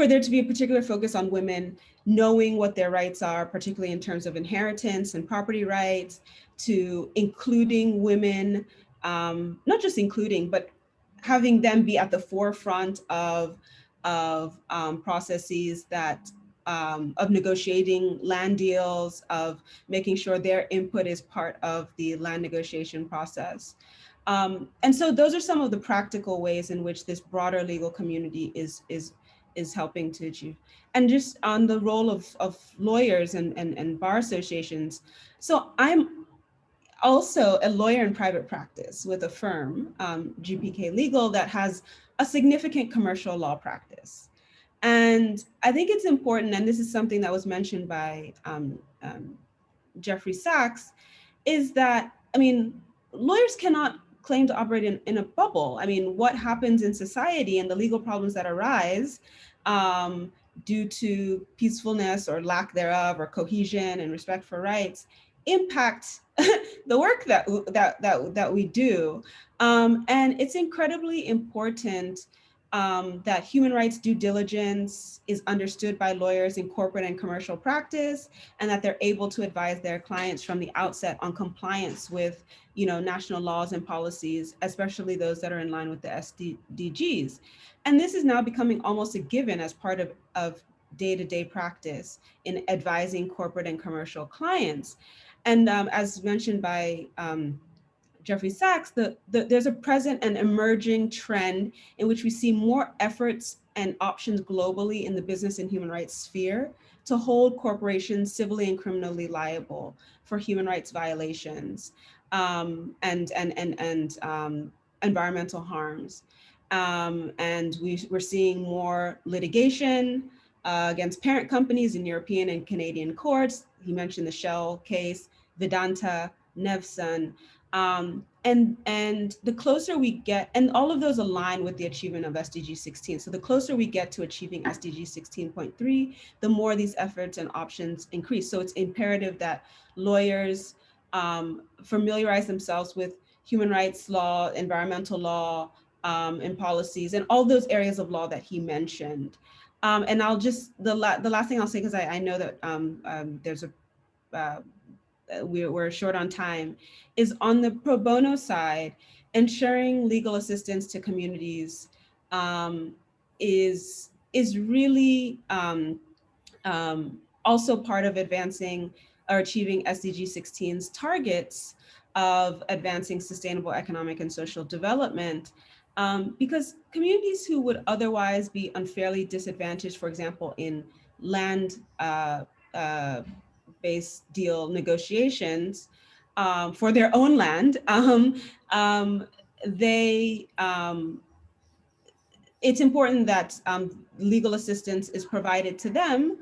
there to be a particular focus on women knowing what their rights are, particularly in terms of inheritance and property rights, to including women, not just including, but having them be at the forefront of processes that of negotiating land deals, of making sure their input is part of the land negotiation process. And so those are some of the practical ways in which this broader legal community is helping to achieve. And just on the role of lawyers and bar associations. So I'm also a lawyer in private practice with a firm, GPK Legal, that has a significant commercial law practice. And I think it's important, and this is something that was mentioned by Jeffrey Sax, is that, I mean, lawyers cannot claim to operate in a bubble. I mean, what happens in society and the legal problems that arise due to peacefulness or lack thereof, or cohesion and respect for rights, impact the work that we do. And it's incredibly important that human rights due diligence is understood by lawyers in corporate and commercial practice, and that they're able to advise their clients from the outset on compliance with, you know, national laws and policies, especially those that are in line with the SDGs. And this is now becoming almost a given as part of day-to-day practice in advising corporate and commercial clients. And as mentioned by Jeffrey Sax, there's a present and emerging trend in which we see more efforts and options globally in the business and human rights sphere to hold corporations civilly and criminally liable for human rights violations and environmental harms. And we're seeing more litigation against parent companies in European and Canadian courts. He mentioned the Shell case, Vedanta, Nevsun. And the closer we get, and all of those align with the achievement of SDG 16. So the closer we get to achieving SDG 16.3, the more these efforts and options increase. So it's imperative that lawyers familiarize themselves with human rights law, environmental law, and policies, and all those areas of law that he mentioned. And I'll just, the last thing I'll say, because I know that there's a, we're short on time, is on the pro bono side, ensuring legal assistance to communities is really also part of advancing or achieving SDG 16's targets of advancing sustainable economic and social development. Because communities who would otherwise be unfairly disadvantaged, for example, in land based deal negotiations for their own land, it's important that legal assistance is provided to them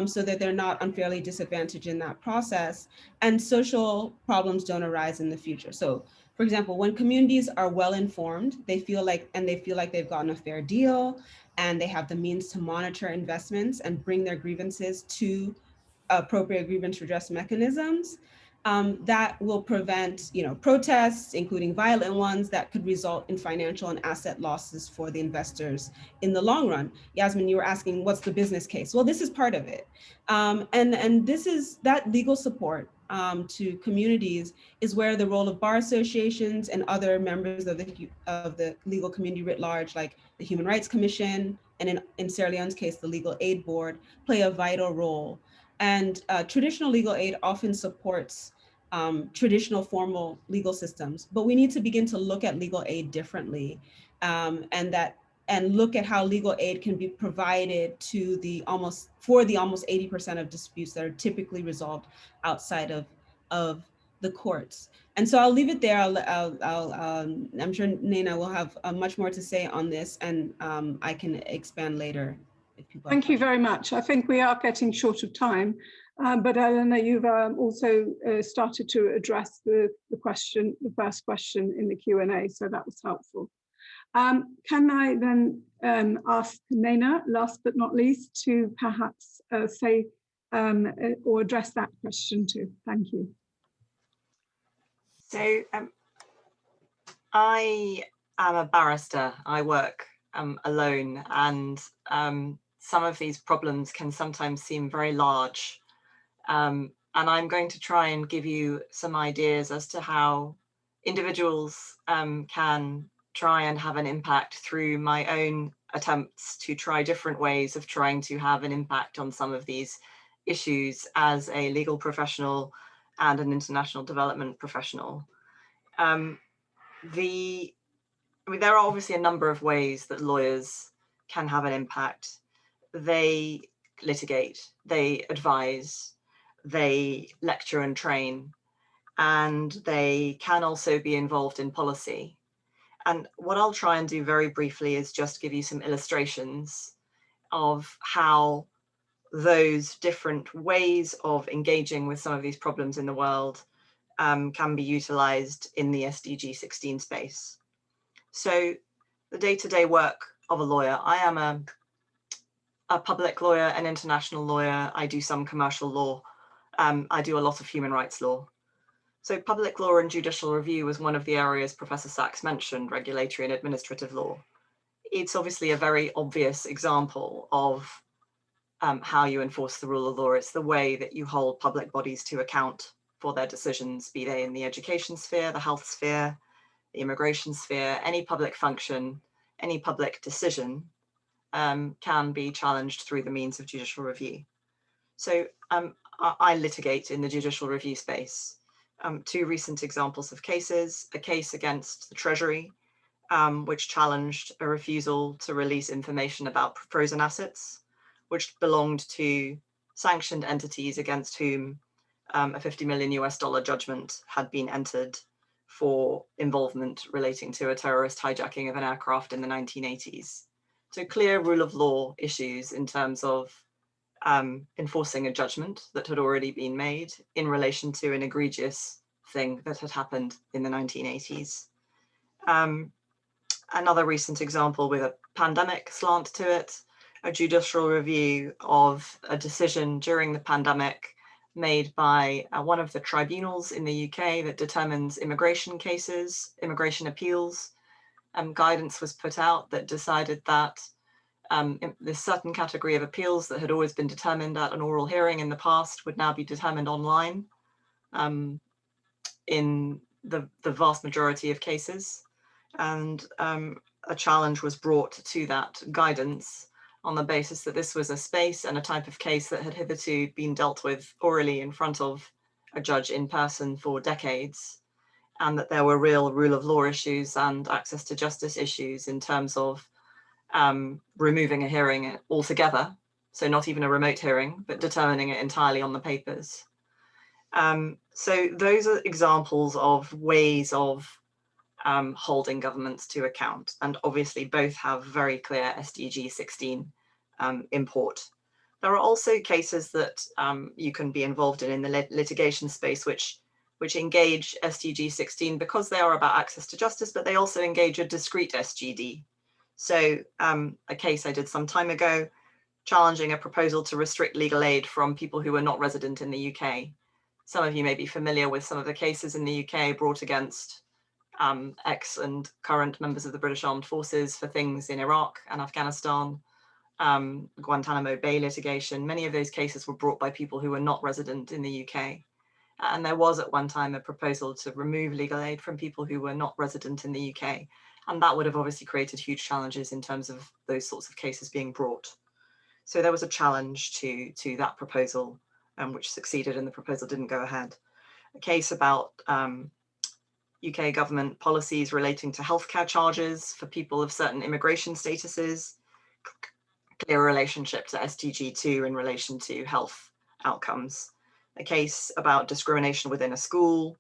so that they're not unfairly disadvantaged in that process, and social problems don't arise in the future. So, for example, when communities are well informed, they feel like they've gotten a fair deal, and they have the means to monitor investments and bring their grievances to appropriate grievance redress mechanisms, that will prevent, protests, including violent ones that could result in financial and asset losses for the investors in the long run. Yasmin, you were asking, what's the business case? Well, this is part of it. And this is that legal support to communities is where the role of bar associations and other members of the legal community writ large, like the Human Rights Commission, and in Sierra Leone's case, the Legal Aid Board, play a vital role. And traditional legal aid often supports traditional formal legal systems, but we need to begin to look at legal aid differently, and look at how legal aid can be provided to the almost 80% of disputes that are typically resolved outside of the courts. And so I'll leave it there. I'm sure Nena will have much more to say on this, and I can expand later. Thank you very much. I think we are getting short of time, but Eleanor, you've also started to address the first question in the Q&A, so that was helpful. Can I then ask Nena, last but not least, to perhaps say or address that question too? Thank you. So I am a barrister. I work alone, and some of these problems can sometimes seem very large. And I'm going to try and give you some ideas as to how individuals can try and have an impact through my own attempts to try different ways of trying to have an impact on some of these issues as a legal professional and an international development professional. There are obviously a number of ways that lawyers can have an impact. They litigate, they advise, they lecture and train, and they can also be involved in policy. And what I'll try and do very briefly is just give you some illustrations of how those different ways of engaging with some of these problems in the world can be utilized in the SDG 16 space. So the day-to-day work of a lawyer, I am a public lawyer, an international lawyer. I do some commercial law. I do a lot of human rights law. So public law and judicial review was one of the areas Professor Sachs mentioned, regulatory and administrative law. It's obviously a very obvious example of how you enforce the rule of law. It's the way that you hold public bodies to account for their decisions, be they in the education sphere, the health sphere, the immigration sphere, any public function, any public decision can be challenged through the means of judicial review. So I litigate in the judicial review space. Two recent examples of cases: a case against the Treasury, which challenged a refusal to release information about frozen assets, which belonged to sanctioned entities against whom a $50 million judgment had been entered for involvement relating to a terrorist hijacking of an aircraft in the 1980s. So clear rule of law issues in terms of enforcing a judgment that had already been made in relation to an egregious thing that had happened in the 1980s. Another recent example with a pandemic slant to it, a judicial review of a decision during the pandemic made by one of the tribunals in the UK that determines immigration cases, immigration appeals. Guidance was put out that decided that this certain category of appeals that had always been determined at an oral hearing in the past would now be determined online in the vast majority of cases. And a challenge was brought to that guidance on the basis that this was a space and a type of case that had hitherto been dealt with orally in front of a judge in person for decades, and that there were real rule of law issues and access to justice issues in terms of removing a hearing altogether, so not even a remote hearing, but determining it entirely on the papers. So those are examples of ways of holding governments to account, and obviously both have very clear SDG 16 import. There are also cases that you can be involved in the litigation space which engage SDG 16 because they are about access to justice, but they also engage a discrete SGD. So a case I did some time ago challenging a proposal to restrict legal aid from people who were not resident in the UK. Some of you may be familiar with some of the cases in the UK brought against ex and current members of the British Armed Forces for things in Iraq and Afghanistan, Guantanamo Bay litigation. Many of those cases were brought by people who were not resident in the UK. And there was at one time a proposal to remove legal aid from people who were not resident in the UK. And that would have obviously created huge challenges in terms of those sorts of cases being brought. So there was a challenge to that proposal, which succeeded and the proposal didn't go ahead. A case about UK government policies relating to healthcare charges for people of certain immigration statuses, clear relationship to SDG 2 in relation to health outcomes. A case about discrimination within a school,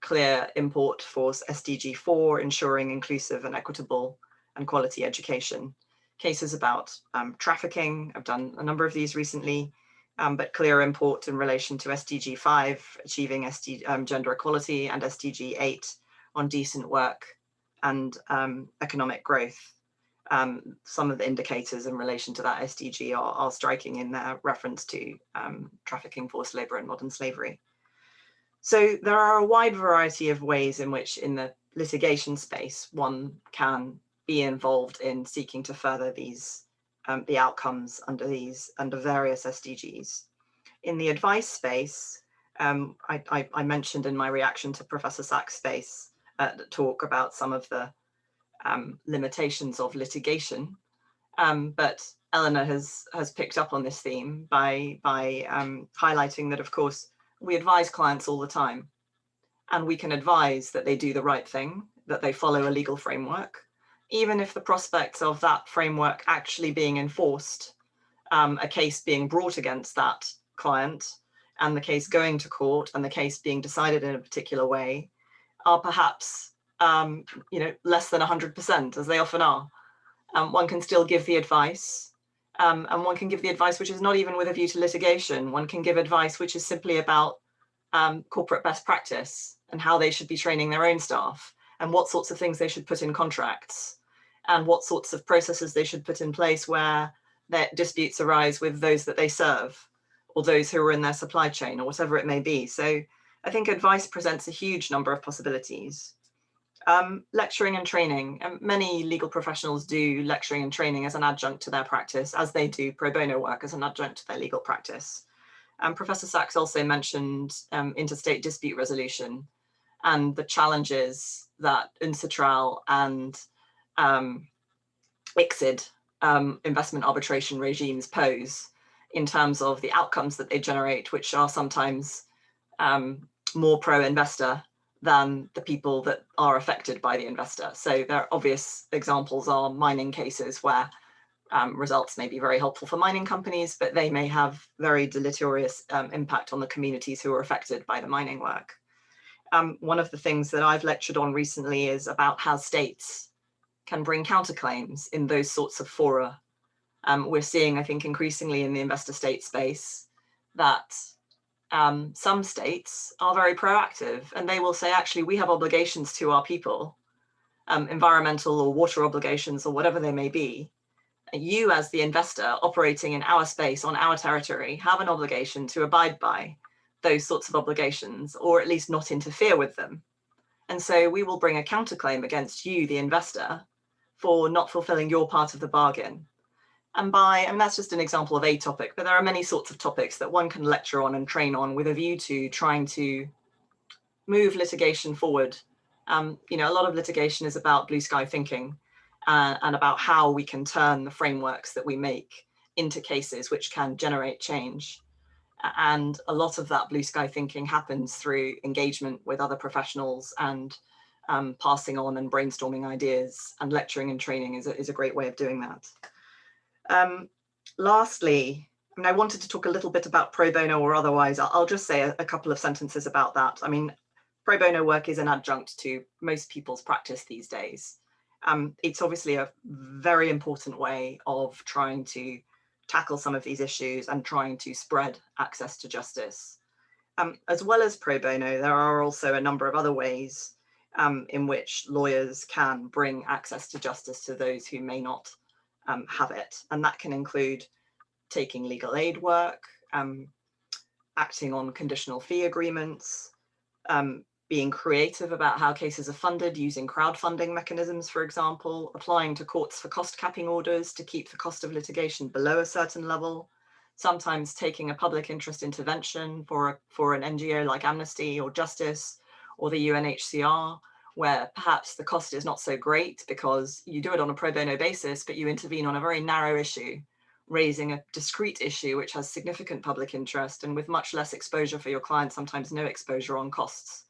clear import for SDG 4, ensuring inclusive and equitable and quality education. Cases about trafficking, I've done a number of these recently, but clear import in relation to SDG 5, achieving gender equality, and SDG 8 on decent work and economic growth. Some of the indicators in relation to that SDG are striking in their reference to trafficking, forced labor, and modern slavery. So there are a wide variety of ways in which in the litigation space one can be involved in seeking to further these the outcomes under various SDGs. In the advice space, I mentioned in my reaction to Professor Sachs' talk about some of the limitations of litigation, but Eleanor has picked up on this theme by highlighting that, of course, we advise clients all the time, and we can advise that they do the right thing, that they follow a legal framework, even if the prospects of that framework actually being enforced, a case being brought against that client, and the case going to court, and the case being decided in a particular way, are perhaps less than 100%, as they often are. One can still give the advice, and one can give the advice which is not even with a view to litigation. One can give advice which is simply about corporate best practice and how they should be training their own staff, and what sorts of things they should put in contracts, and what sorts of processes they should put in place where their disputes arise with those that they serve, or those who are in their supply chain, or whatever it may be. So I think advice presents a huge number of possibilities. Lecturing and training. Many legal professionals do lecturing and training as an adjunct to their practice, as they do pro bono work as an adjunct to their legal practice. Professor Sachs also mentioned interstate dispute resolution and the challenges that UNCITRAL and ICSID investment arbitration regimes pose in terms of the outcomes that they generate, which are sometimes more pro-investor than the people that are affected by the investor. So their obvious examples are mining cases where results may be very helpful for mining companies, but they may have very deleterious impact on the communities who are affected by the mining work. One of the things that I've lectured on recently is about how states can bring counterclaims in those sorts of fora. We're seeing, I think, increasingly in the investor state space that some states are very proactive, and they will say, actually, we have obligations to our people, environmental or water obligations or whatever they may be. You as the investor operating in our space on our territory have an obligation to abide by those sorts of obligations, or at least not interfere with them. And so we will bring a counterclaim against you, the investor, for not fulfilling your part of the bargain. And that's just an example of a topic, but there are many sorts of topics that one can lecture on and train on with a view to trying to move litigation forward. A lot of litigation is about blue sky thinking and about how we can turn the frameworks that we make into cases which can generate change. And a lot of that blue sky thinking happens through engagement with other professionals and passing on and brainstorming ideas, and lecturing and training is a great way of doing that. Lastly, I wanted to talk a little bit about pro bono or otherwise. I'll just say a couple of sentences about that. Pro bono work is an adjunct to most people's practice these days. It's obviously a very important way of trying to tackle some of these issues and trying to spread access to justice. As well as pro bono, there are also a number of other ways in which lawyers can bring access to justice to those who may not have it. And that can include taking legal aid work, acting on conditional fee agreements, being creative about how cases are funded using crowdfunding mechanisms, for example, applying to courts for cost capping orders to keep the cost of litigation below a certain level, sometimes taking a public interest intervention for an NGO like Amnesty or Justice or the UNHCR, where perhaps the cost is not so great because you do it on a pro bono basis, but you intervene on a very narrow issue, raising a discrete issue which has significant public interest and with much less exposure for your client, sometimes no exposure on costs.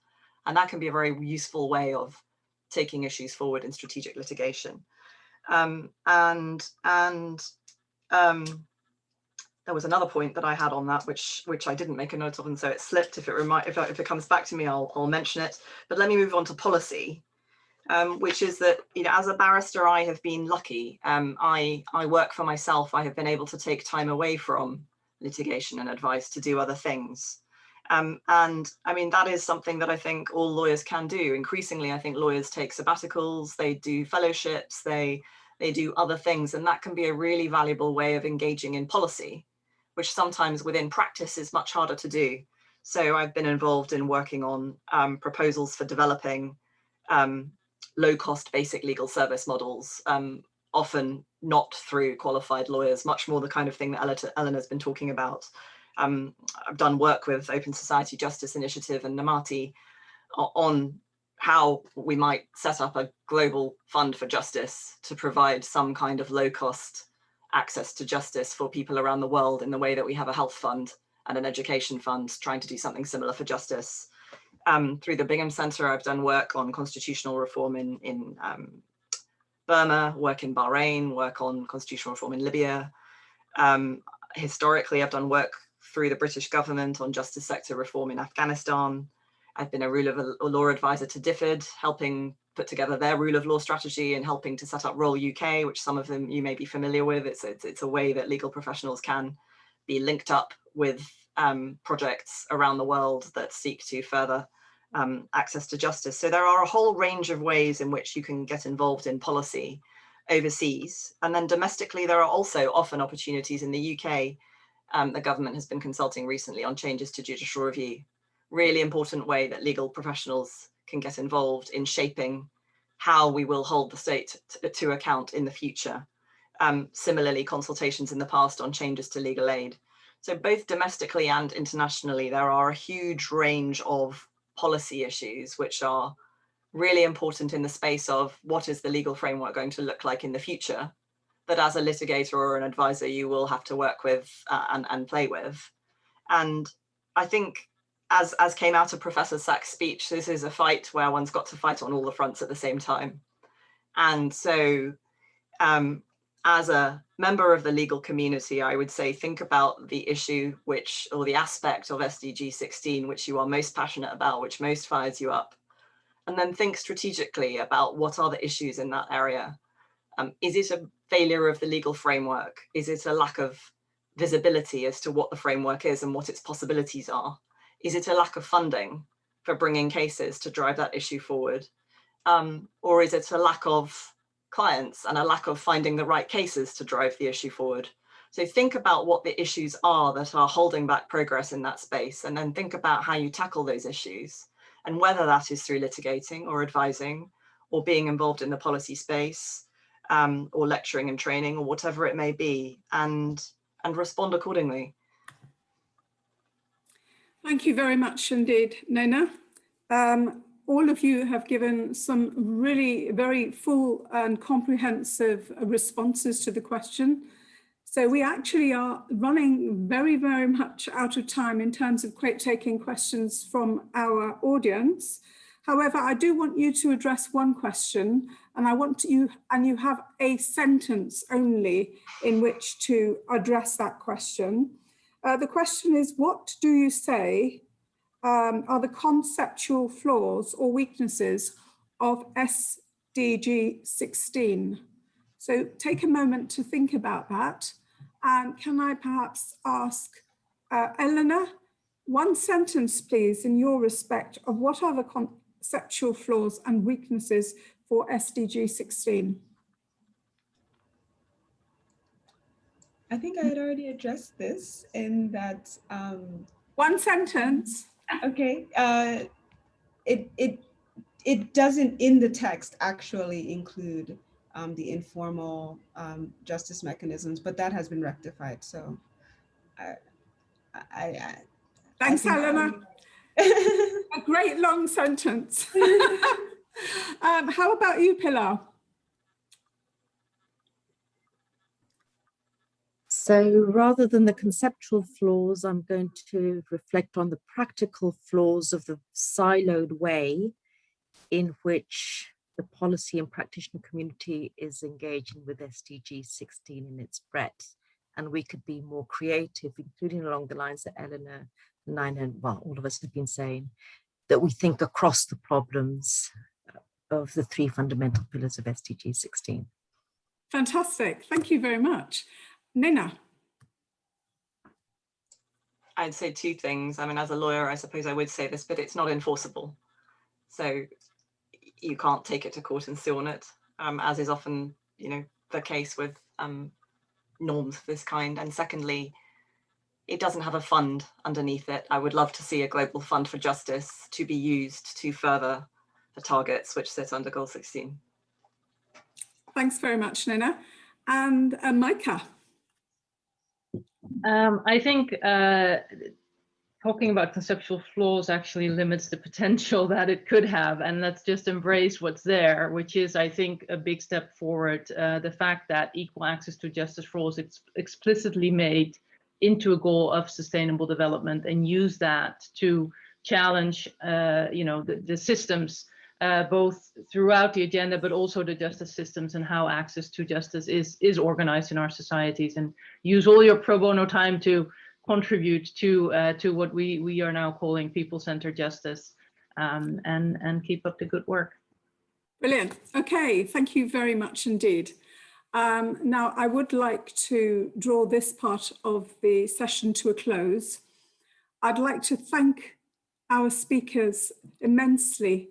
And that can be a very useful way of taking issues forward in strategic litigation. There was another point that I had on that, which I didn't make a note of, and so it slipped. If it comes back to me, I'll mention it. But let me move on to policy, which is that, as a barrister, I have been lucky. I work for myself. I have been able to take time away from litigation and advice to do other things. That is something that I think all lawyers can do. Increasingly, I think lawyers take sabbaticals, they do fellowships, they do other things, and that can be a really valuable way of engaging in policy, which sometimes within practice is much harder to do. So I've been involved in working on proposals for developing low-cost basic legal service models, often not through qualified lawyers, much more the kind of thing that Eleanor's been talking about. I've done work with Open Society Justice Initiative and Namati on how we might set up a global fund for justice to provide some kind of low-cost access to justice for people around the world, in the way that we have a health fund and an education fund, trying to do something similar for justice. Through the Bingham Center, I've done work on constitutional reform in Burma, work in Bahrain, work on constitutional reform in Libya. Historically, I've done work through the British government on justice sector reform in Afghanistan. I've been a rule of law advisor to DFID, helping put together their rule of law strategy and helping to set up Roll UK, which some of them you may be familiar with. It's a way that legal professionals can be linked up with projects around the world that seek to further access to justice. So there are a whole range of ways in which you can get involved in policy overseas. And then domestically, there are also often opportunities in the UK. The government has been consulting recently on changes to judicial review. Really important way that legal professionals can get involved in shaping how we will hold the state to account in the future. Similarly, consultations in the past on changes to legal aid. So both domestically and internationally, there are a huge range of policy issues which are really important in the space of what is the legal framework going to look like in the future, that as a litigator or an advisor, you will have to work with and play with. And I think, as came out of Professor Sachs' speech, this is a fight where one's got to fight on all the fronts at the same time. And so as a member of the legal community, I would say, think about the issue or the aspect of SDG 16, which you are most passionate about, which most fires you up. And then think strategically about what are the issues in that area. Is it a failure of the legal framework? Is it a lack of visibility as to what the framework is and what its possibilities are? Is it a lack of funding for bringing cases to drive that issue forward? Or is it a lack of clients and a lack of finding the right cases to drive the issue forward? So think about what the issues are that are holding back progress in that space, and then think about how you tackle those issues, and whether that is through litigating or advising or being involved in the policy space, or lecturing and training or whatever it may be, and respond accordingly. Thank you very much indeed, Nena. All of you have given some really very full and comprehensive responses to the question. So we actually are running very, very much out of time in terms of taking questions from our audience. However, I do want you to address one question, and you have a sentence only in which to address that question. The question is, what do you say are the conceptual flaws or weaknesses of SDG 16? So take a moment to think about that. And can I perhaps ask Eleanor, one sentence, please, in your respect of what are the conceptual flaws and weaknesses for SDG 16? I think I had already addressed this in that. One sentence. Okay. It doesn't in the text actually include the informal justice mechanisms, but that has been rectified. So Thanks, Eleanor. A great long sentence. How about you, Pilar? So rather than the conceptual flaws, I'm going to reflect on the practical flaws of the siloed way in which the policy and practitioner community is engaging with SDG 16 in its breadth. And we could be more creative, including along the lines that Eleanor and Nina, well, all of us have been saying, that we think across the problems of the three fundamental pillars of SDG 16. Fantastic, thank you very much. Nina. I'd say two things. I mean, as a lawyer, I suppose I would say this, but it's not enforceable. So you can't take it to court and sue on it, as is often, the case with norms of this kind. And secondly, it doesn't have a fund underneath it. I would love to see a global fund for justice to be used to further the targets which sit under Goal 16. Thanks very much, Nina. And Micah. I think talking about conceptual flaws actually limits the potential that it could have, and let's just embrace what's there, which is, I think, a big step forward. The fact that equal access to justice for all is explicitly made into a goal of sustainable development, and use that to challenge, the systems, both throughout the agenda, but also the justice systems and how access to justice is organized in our societies. And use all your pro bono time to contribute to what we are now calling people-centered justice, and keep up the good work. Brilliant. Okay, thank you very much indeed. Now, I would like to draw this part of the session to a close. I'd like to thank our speakers immensely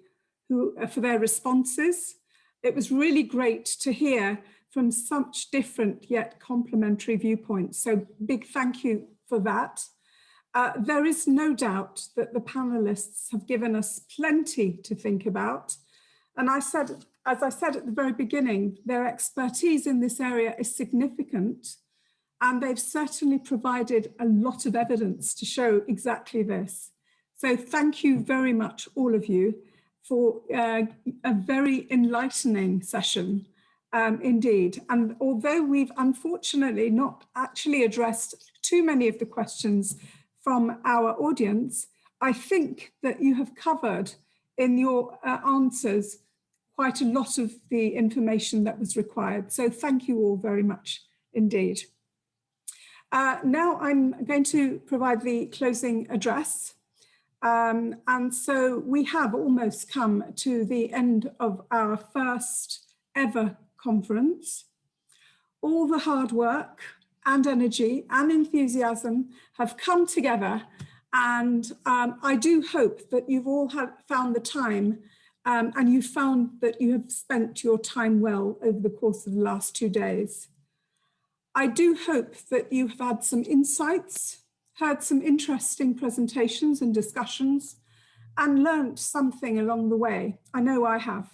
for their responses. It was really great to hear from such different yet complementary viewpoints. So big thank you for that. There is no doubt that the panelists have given us plenty to think about. And as I said at the very beginning, their expertise in this area is significant, and they've certainly provided a lot of evidence to show exactly this. So thank you very much, all of you, for a very enlightening session. Indeed, and although we've unfortunately not actually addressed too many of the questions from our audience, I think that you have covered in your answers quite a lot of the information that was required. So thank you all very much indeed. Now I'm going to provide the closing address. And so we have almost come to the end of our first ever conference. All the hard work and energy and enthusiasm have come together, and I do hope that you've all found the time, and you found that you have spent your time well over the course of the last 2 days. I do hope that you have had some insights, heard some interesting presentations and discussions, and learnt something along the way. I know I have.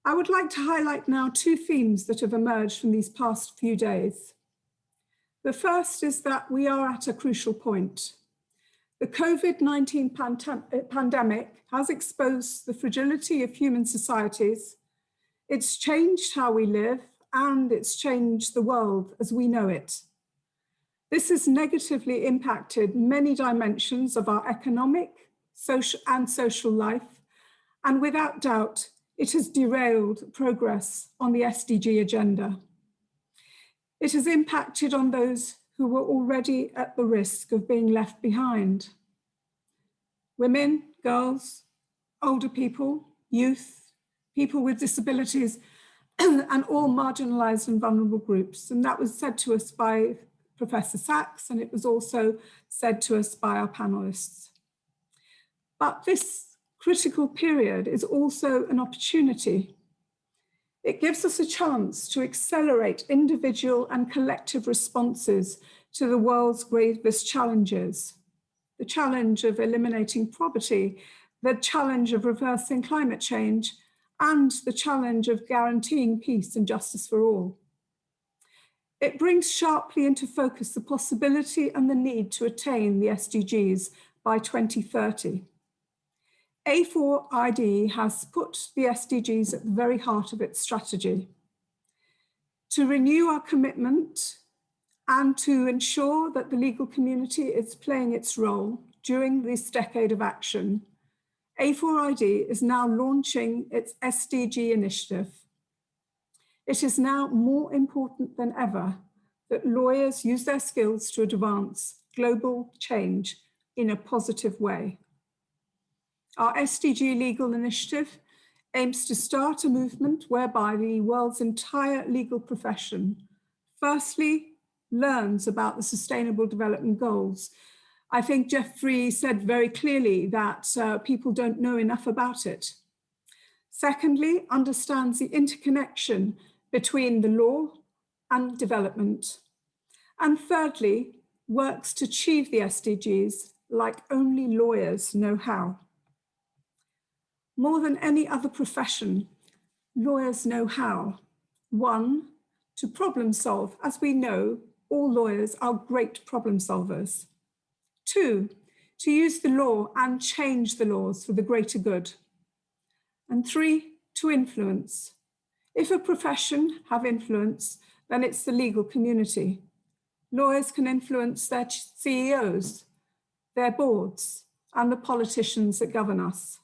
I would like to highlight now 2 themes that have emerged from these past few days. The first is that we are at a crucial point. The COVID-19 pandemic has exposed the fragility of human societies. It's changed how we live, and it's changed the world as we know it. This has negatively impacted many dimensions of our economic, social life, and without doubt, it has derailed progress on the SDG agenda. It has impacted on those who were already at the risk of being left behind. Women, girls, older people, youth, people with disabilities, and all marginalized and vulnerable groups. And that was said to us by Professor Sachs, and it was also said to us by our panelists. But this critical period is also an opportunity. It gives us a chance to accelerate individual and collective responses to the world's gravest challenges. The challenge of eliminating poverty, the challenge of reversing climate change, and the challenge of guaranteeing peace and justice for all. It brings sharply into focus the possibility and the need to attain the SDGs by 2030. A4ID has put the SDGs at the very heart of its strategy. To renew our commitment and to ensure that the legal community is playing its role during this decade of action, A4ID is now launching its SDG initiative. It is now more important than ever that lawyers use their skills to advance global change in a positive way. Our SDG legal initiative aims to start a movement whereby the world's entire legal profession firstly learns about the Sustainable Development Goals. I think Jeffrey said very clearly that people don't know enough about it. Secondly, understands the interconnection between the law and development. And thirdly, works to achieve the SDGs like only lawyers know how. More than any other profession, lawyers know how. 1, to problem solve. As we know, all lawyers are great problem solvers. 2, to use the law and change the laws for the greater good. And 3, to influence. If a profession have influence, then it's the legal community. Lawyers can influence their CEOs, their boards, and the politicians that govern us.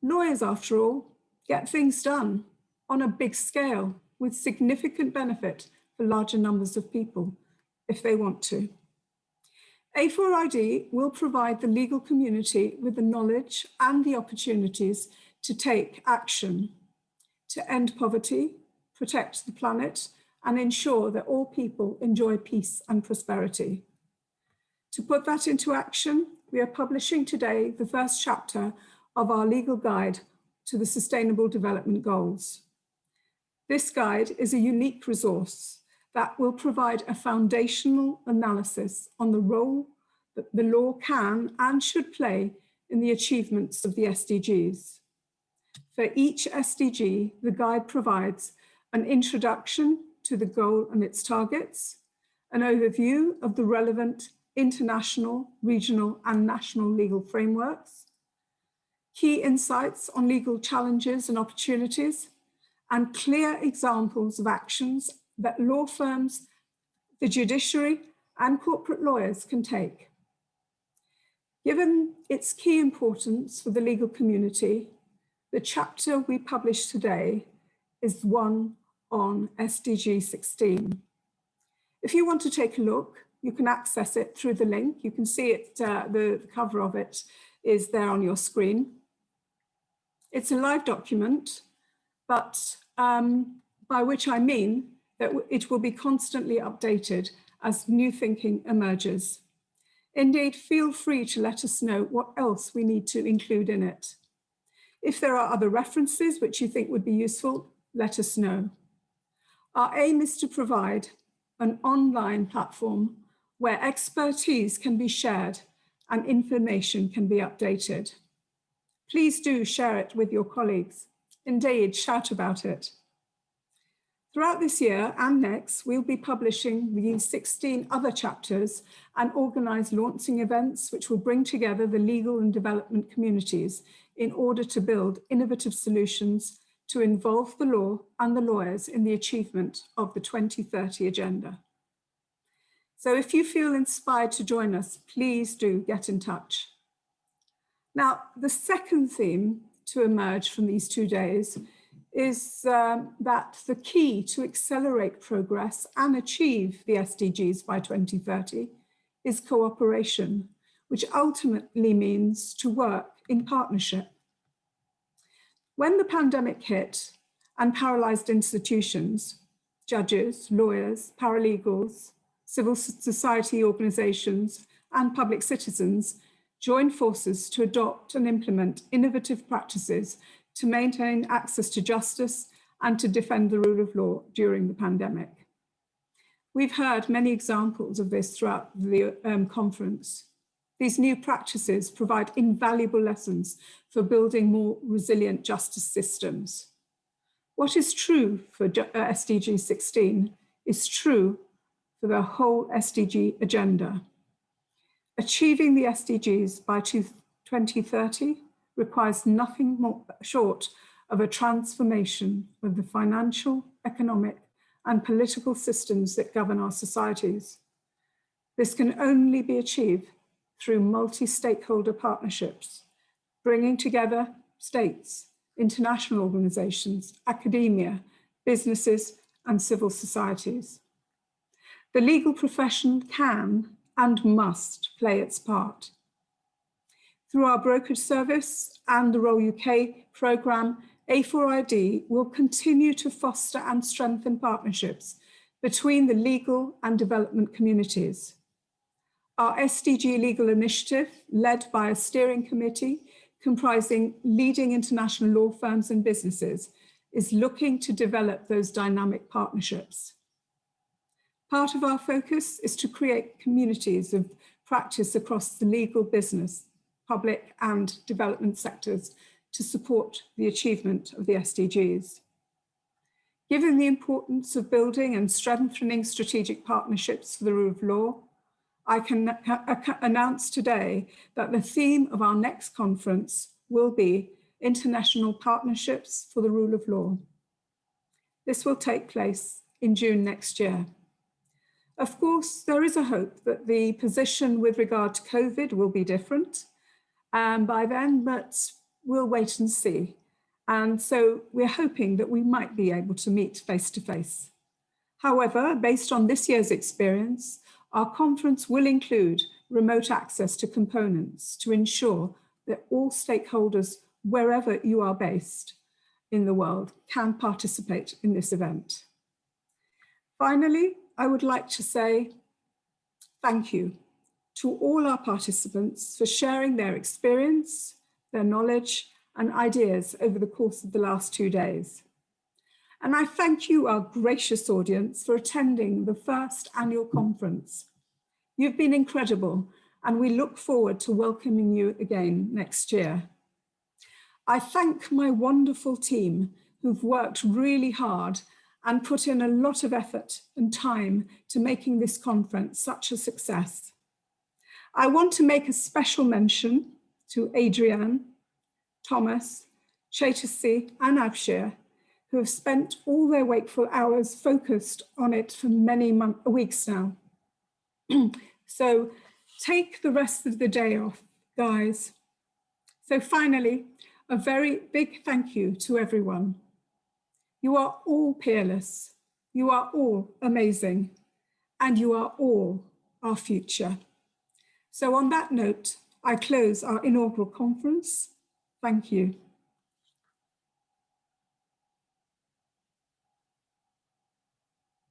Lawyers, after all, get things done on a big scale with significant benefit for larger numbers of people if they want to. A4ID will provide the legal community with the knowledge and the opportunities to take action, to end poverty, protect the planet, and ensure that all people enjoy peace and prosperity. To put that into action, we are publishing today the first chapter of our legal guide to the Sustainable Development Goals. This guide is a unique resource that will provide a foundational analysis on the role that the law can and should play in the achievements of the SDGs. For each SDG, the guide provides an introduction to the goal and its targets, an overview of the relevant international, regional, and national legal frameworks, key insights on legal challenges and opportunities, and clear examples of actions that law firms, the judiciary, and corporate lawyers can take. Given its key importance for the legal community, the chapter we publish today is one on SDG 16. If you want to take a look, you can access it through the link. You can see it, the cover of it is there on your screen. It's a live document, but by which I mean that it will be constantly updated as new thinking emerges. Indeed, feel free to let us know what else we need to include in it. If there are other references which you think would be useful, let us know. Our aim is to provide an online platform where expertise can be shared and information can be updated. Please do share it with your colleagues. Indeed, shout about it. Throughout this year and next, we'll be publishing these 16 other chapters and organize launching events which will bring together the legal and development communities in order to build innovative solutions to involve the law and the lawyers in the achievement of the 2030 agenda. So if you feel inspired to join us, please do get in touch. Now, the second theme to emerge from these 2 days is that the key to accelerate progress and achieve the SDGs by 2030 is cooperation, which ultimately means to work in partnership. When the pandemic hit and paralyzed institutions, judges, lawyers, paralegals, civil society organizations, and public citizens joined forces to adopt and implement innovative practices to maintain access to justice and to defend the rule of law during the pandemic. We've heard many examples of this throughout the conference. These new practices provide invaluable lessons for building more resilient justice systems. What is true for SDG 16 is true for the whole SDG agenda. Achieving the SDGs by 2030 requires nothing more short of a transformation of the financial, economic, and political systems that govern our societies. This can only be achieved through multi-stakeholder partnerships, bringing together states, international organizations, academia, businesses, and civil societies. The legal profession can and must play its part. Through our brokerage service and the Role UK programme, A4ID will continue to foster and strengthen partnerships between the legal and development communities. Our SDG legal initiative, led by a steering committee comprising leading international law firms and businesses, is looking to develop those dynamic partnerships. Part of our focus is to create communities of practice across the legal, business, public and development sectors to support the achievement of the SDGs. Given the importance of building and strengthening strategic partnerships for the rule of law, I can announce today that the theme of our next conference will be International Partnerships for the Rule of Law. This will take place in June next year. Of course, there is a hope that the position with regard to COVID will be different by then, but we'll wait and see. And so we're hoping that we might be able to meet face to face. However, based on this year's experience, our conference will include remote access to components to ensure that all stakeholders, wherever you are based in the world, can participate in this event. Finally, I would like to say thank you to all our participants for sharing their experience, their knowledge, and ideas over the course of the last 2 days. And I thank you, our gracious audience, for attending the first annual conference. You've been incredible, and we look forward to welcoming you again next year. I thank my wonderful team who've worked really hard and put in a lot of effort and time to making this conference such a success. I want to make a special mention to Adrienne, Thomas, Chetasi, and Abshir, who have spent all their wakeful hours focused on it for many weeks now. So take the rest of the day off, guys. So finally, a very big thank you to everyone. You are all peerless, you are all amazing, and you are all our future. So on that note, I close our inaugural conference. Thank you.